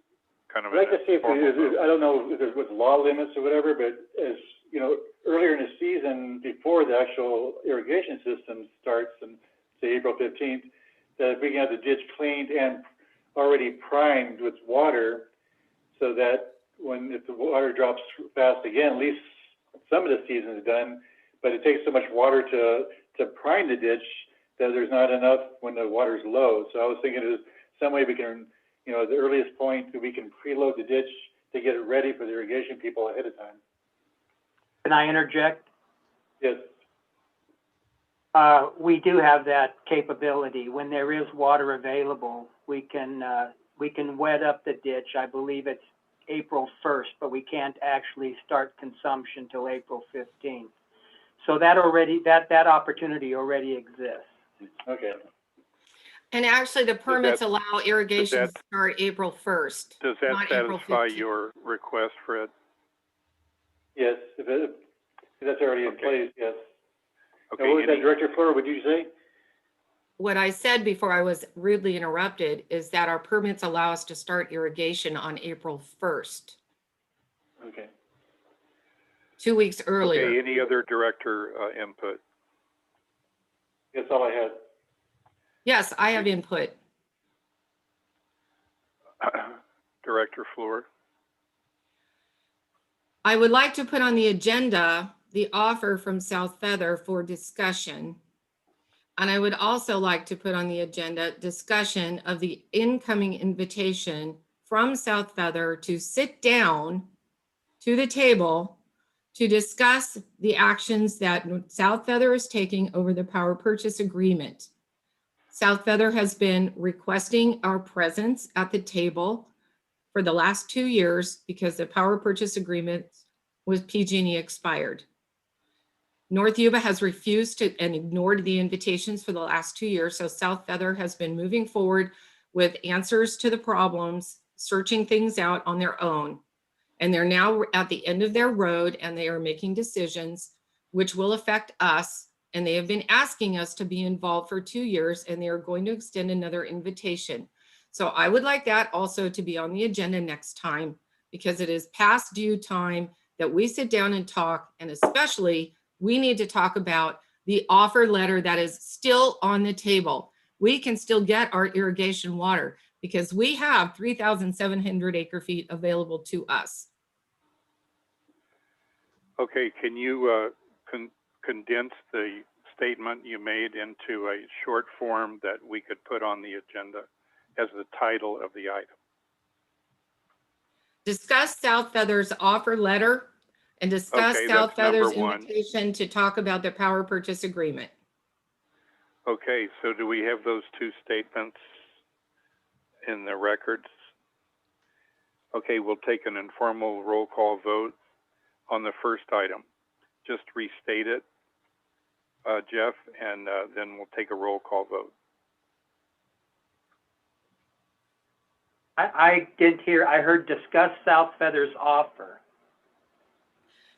Speaker 1: kind of
Speaker 5: I'd like to see if I don't know if there's with law limits or whatever, but as you know, earlier in the season, before the actual irrigation system starts, and say April 15th, that if we can have the ditch cleaned and already primed with water, so that if the water drops fast again, at least some of the season is done. But it takes so much water to prime the ditch that there's not enough when the water's low. So I was thinking there's some way we can, the earliest point that we can preload the ditch to get it ready for the irrigation people ahead of time.
Speaker 3: Can I interject?
Speaker 5: Yes.
Speaker 3: We do have that capability. When there is water available, we can wet up the ditch. I believe it's April 1st, but we can't actually start consumption till April 15th. So that opportunity already exists.
Speaker 5: Okay.
Speaker 11: And actually, the permits allow irrigation to start April 1st.
Speaker 1: Does that
Speaker 11: not April
Speaker 1: satisfy
Speaker 11: 15th.
Speaker 1: your request, Fred?
Speaker 5: Yes, if that's already in place, yes.
Speaker 1: Okay.
Speaker 5: Now, what was that, Director Fleur, would you say?
Speaker 11: What I said before I was rudely interrupted is that our permits allow us to start irrigation on April 1st.
Speaker 5: Okay.
Speaker 11: 2 weeks earlier.
Speaker 1: Okay, any other director input?
Speaker 5: That's all I had.
Speaker 11: Yes, I have input.
Speaker 1: Director Fleur.
Speaker 11: I would like to put on the agenda the offer from South Feather for discussion. And I would also like to put on the agenda discussion of the incoming invitation from South Feather to sit down to the table to discuss the actions that South Feather is taking over the power purchase agreement. South Feather has been requesting our presence at the table for the last 2 years because the power purchase agreement with PG&E expired. North Yuba has refused to and ignored the invitations for the last 2 years. So South Feather has been moving forward with answers to the problems, searching things out on their own. And they're now at the end of their road and they are making decisions which will affect us. And they have been asking us to be involved for 2 years and they are going to extend another invitation. So I would like that also to be on the agenda next time because it is past due time that we sit down and talk, and especially we need to talk about the offer letter that is still on the table. We can still get our irrigation water because we have 3,700 acre feet available to us.
Speaker 1: Okay, can you condense the statement you made into a short form that we could put on the agenda as the title of the item?
Speaker 11: Discuss South Feather's offer letter and discuss South Feather's invitation to talk about the power purchase agreement.
Speaker 1: Okay, so do we have those two statements in the records? Okay, we'll take an informal roll call vote on the first item. Just restate it, Jeff, and then we'll take a roll call vote.
Speaker 3: I didn't hear, I heard discuss South Feather's offer.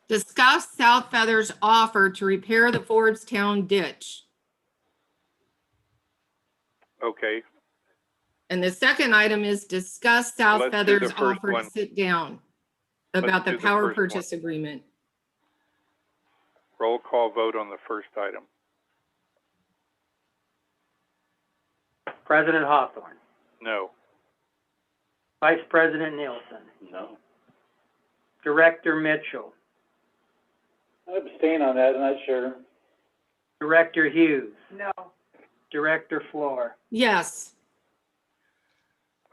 Speaker 11: Discuss South Feather's offer to repair the Forbes-town ditch.
Speaker 1: Okay.
Speaker 11: And the second item is discuss South Feather's offer to sit down about the power purchase agreement.
Speaker 1: Roll call vote on the first item.
Speaker 3: President Hawthorne.
Speaker 1: No.
Speaker 3: Vice President Nielsen.
Speaker 9: No.
Speaker 3: Director Mitchell.
Speaker 5: I abstain on that, I'm not sure.
Speaker 3: Director Hughes.
Speaker 20: No.
Speaker 3: Director Fleur.
Speaker 11: Yes.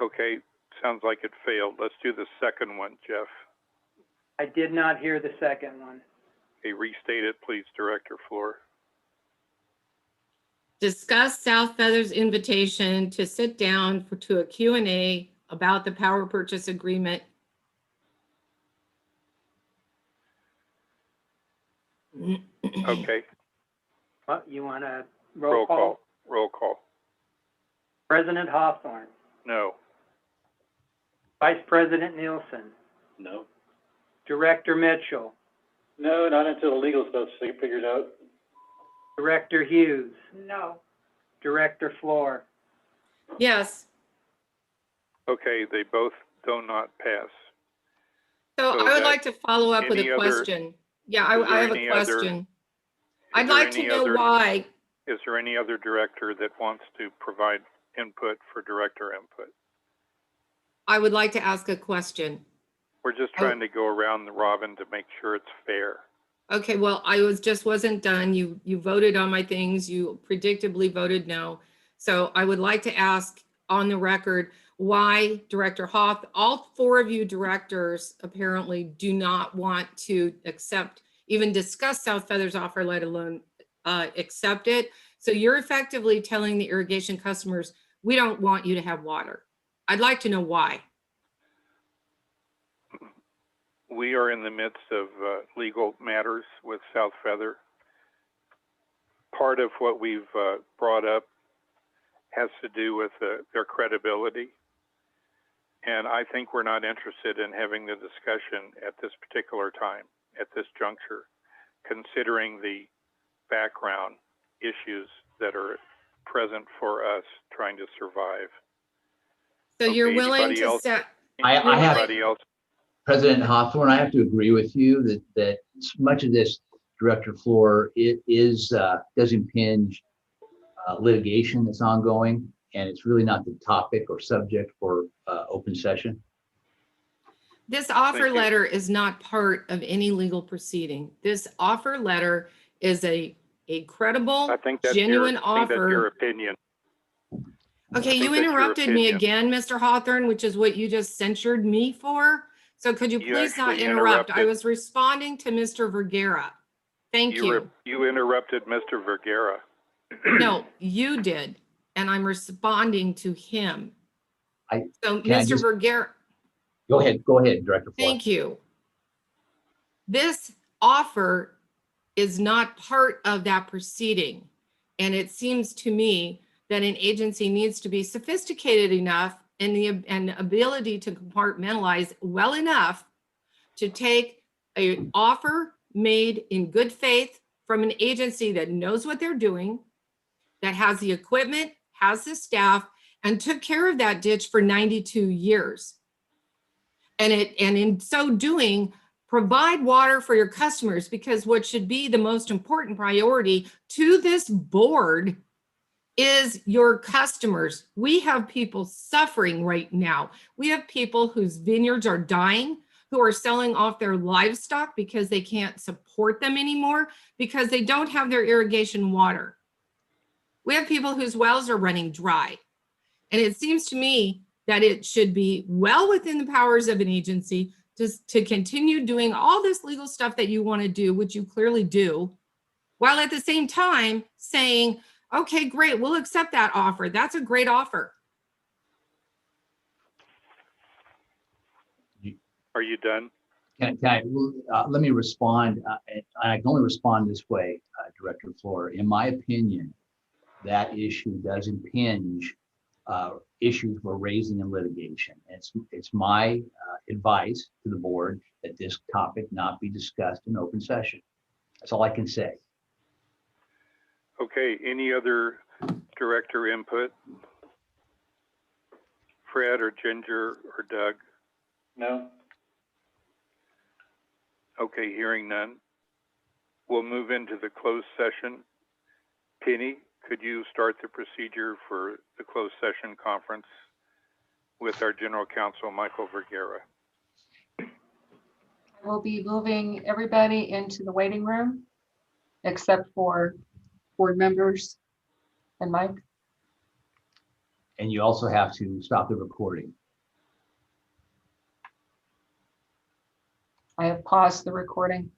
Speaker 1: Okay, sounds like it failed. Let's do the second one, Jeff.
Speaker 3: I did not hear the second one.
Speaker 1: Okay, restate it, please, Director Fleur.
Speaker 11: discuss South Feather's invitation to sit down to a Q&A about the power purchase agreement.
Speaker 1: Okay,
Speaker 3: Well, you want a
Speaker 1: roll
Speaker 3: roll call?
Speaker 1: call, roll call.
Speaker 3: President Hawthorne,
Speaker 1: No.
Speaker 3: Vice President Nielsen,
Speaker 9: No.
Speaker 3: Director Mitchell,
Speaker 5: No, not until the legal stuff's figured out.
Speaker 3: Director Hughes,
Speaker 20: No.
Speaker 3: Director Floor.
Speaker 11: Yes.
Speaker 1: Okay, they both do not pass.
Speaker 11: So
Speaker 1: So
Speaker 11: I would
Speaker 1: that-
Speaker 11: like to follow up with
Speaker 1: any
Speaker 11: a
Speaker 1: other-
Speaker 11: question. Yeah,
Speaker 1: is there
Speaker 11: I have a
Speaker 1: any other-
Speaker 11: question.
Speaker 1: Is
Speaker 11: I'd
Speaker 1: there
Speaker 11: like to
Speaker 1: any
Speaker 11: know
Speaker 1: other-
Speaker 11: why.
Speaker 1: Is there any other director that wants to provide input for director input?
Speaker 11: I would like to ask a question.
Speaker 1: We're just trying to go around the robin to make sure it's fair.
Speaker 11: Okay, well, wasn't done. You voted on my things. You predictably voted no. So I would like to ask on the record why Director Hoff, all four of you directors apparently do not want to accept, even discuss South Feather's offer, let alone accept it. So you're effectively telling the irrigation customers, we don't want you to have water. I'd like to know why.
Speaker 1: We are in the midst of legal matters with South Feather. Part of what we've brought up has to do with their credibility. And I think we're not interested in having the discussion at this particular time, at this juncture, considering the background issues that are present for us trying to survive.
Speaker 11: So you're
Speaker 1: Okay,
Speaker 11: willing
Speaker 1: anybody
Speaker 11: to
Speaker 1: else?
Speaker 11: set,
Speaker 1: Anybody else?
Speaker 12: President Hawthorne, I have to agree with you that much of this, Director Floor, it is does impinge litigation that's ongoing, and it's really not the topic or subject for open session.
Speaker 11: this offer
Speaker 1: Thank you.
Speaker 11: letter is not part of any legal proceeding. This offer letter is a credible,
Speaker 1: I think that's
Speaker 11: genuine
Speaker 1: your, I think that's your
Speaker 11: offer.
Speaker 1: opinion.
Speaker 11: Okay,
Speaker 1: I think
Speaker 11: you
Speaker 1: that's your
Speaker 11: interrupted me
Speaker 1: opinion.
Speaker 11: again, Mr. Hawthorne, which is what you just censured me for. So could you
Speaker 1: You
Speaker 11: please not
Speaker 1: actually
Speaker 11: interrupt? I
Speaker 1: interrupted.
Speaker 11: was responding to Mr. Vergara. Thank you.
Speaker 1: You interrupted Mr. Vergara.
Speaker 11: No, you did, and I'm responding to him. So
Speaker 12: can I
Speaker 11: Mr.
Speaker 12: just-
Speaker 11: Vergara,
Speaker 12: Go ahead, Director Floor.
Speaker 11: thank you. This offer is not part of that proceeding. And it seems to me that an agency needs to be sophisticated enough and the ability to compartmentalize well enough to take an offer made in good faith from an agency that knows what they're doing, that has the equipment, has the staff, and took care of that ditch for 92 years. And in so doing, provide water for your customers, because what should be the most important priority to this board is your customers. We have people suffering right now. We have people whose vineyards are dying, who are selling off their livestock because they can't support them anymore because they don't have their irrigation water. We have people whose wells are running dry. And it seems to me that it should be well within the powers of an agency to continue doing all this legal stuff that you want to do, which you clearly do, while at the same time saying, okay, great, we'll accept that offer. That's a great offer.
Speaker 1: Are you done?
Speaker 12: Let me respond. I can only respond this way, Director Floor. In my opinion, that issue does impinge issues we're raising in litigation. It's my advice to the board that this topic not be discussed in open session. That's all I can say.
Speaker 1: Okay, any other director input? Fred or Ginger or Doug?
Speaker 5: No?
Speaker 1: Okay, hearing none. We'll move into the closed session. Penny, could you start the procedure for the closed session conference with our General Counsel, Michael Vergara?
Speaker 2: We'll be moving everybody into the waiting room, except for board members and Mike.
Speaker 12: And you also have to stop the recording.
Speaker 2: I have paused the recording.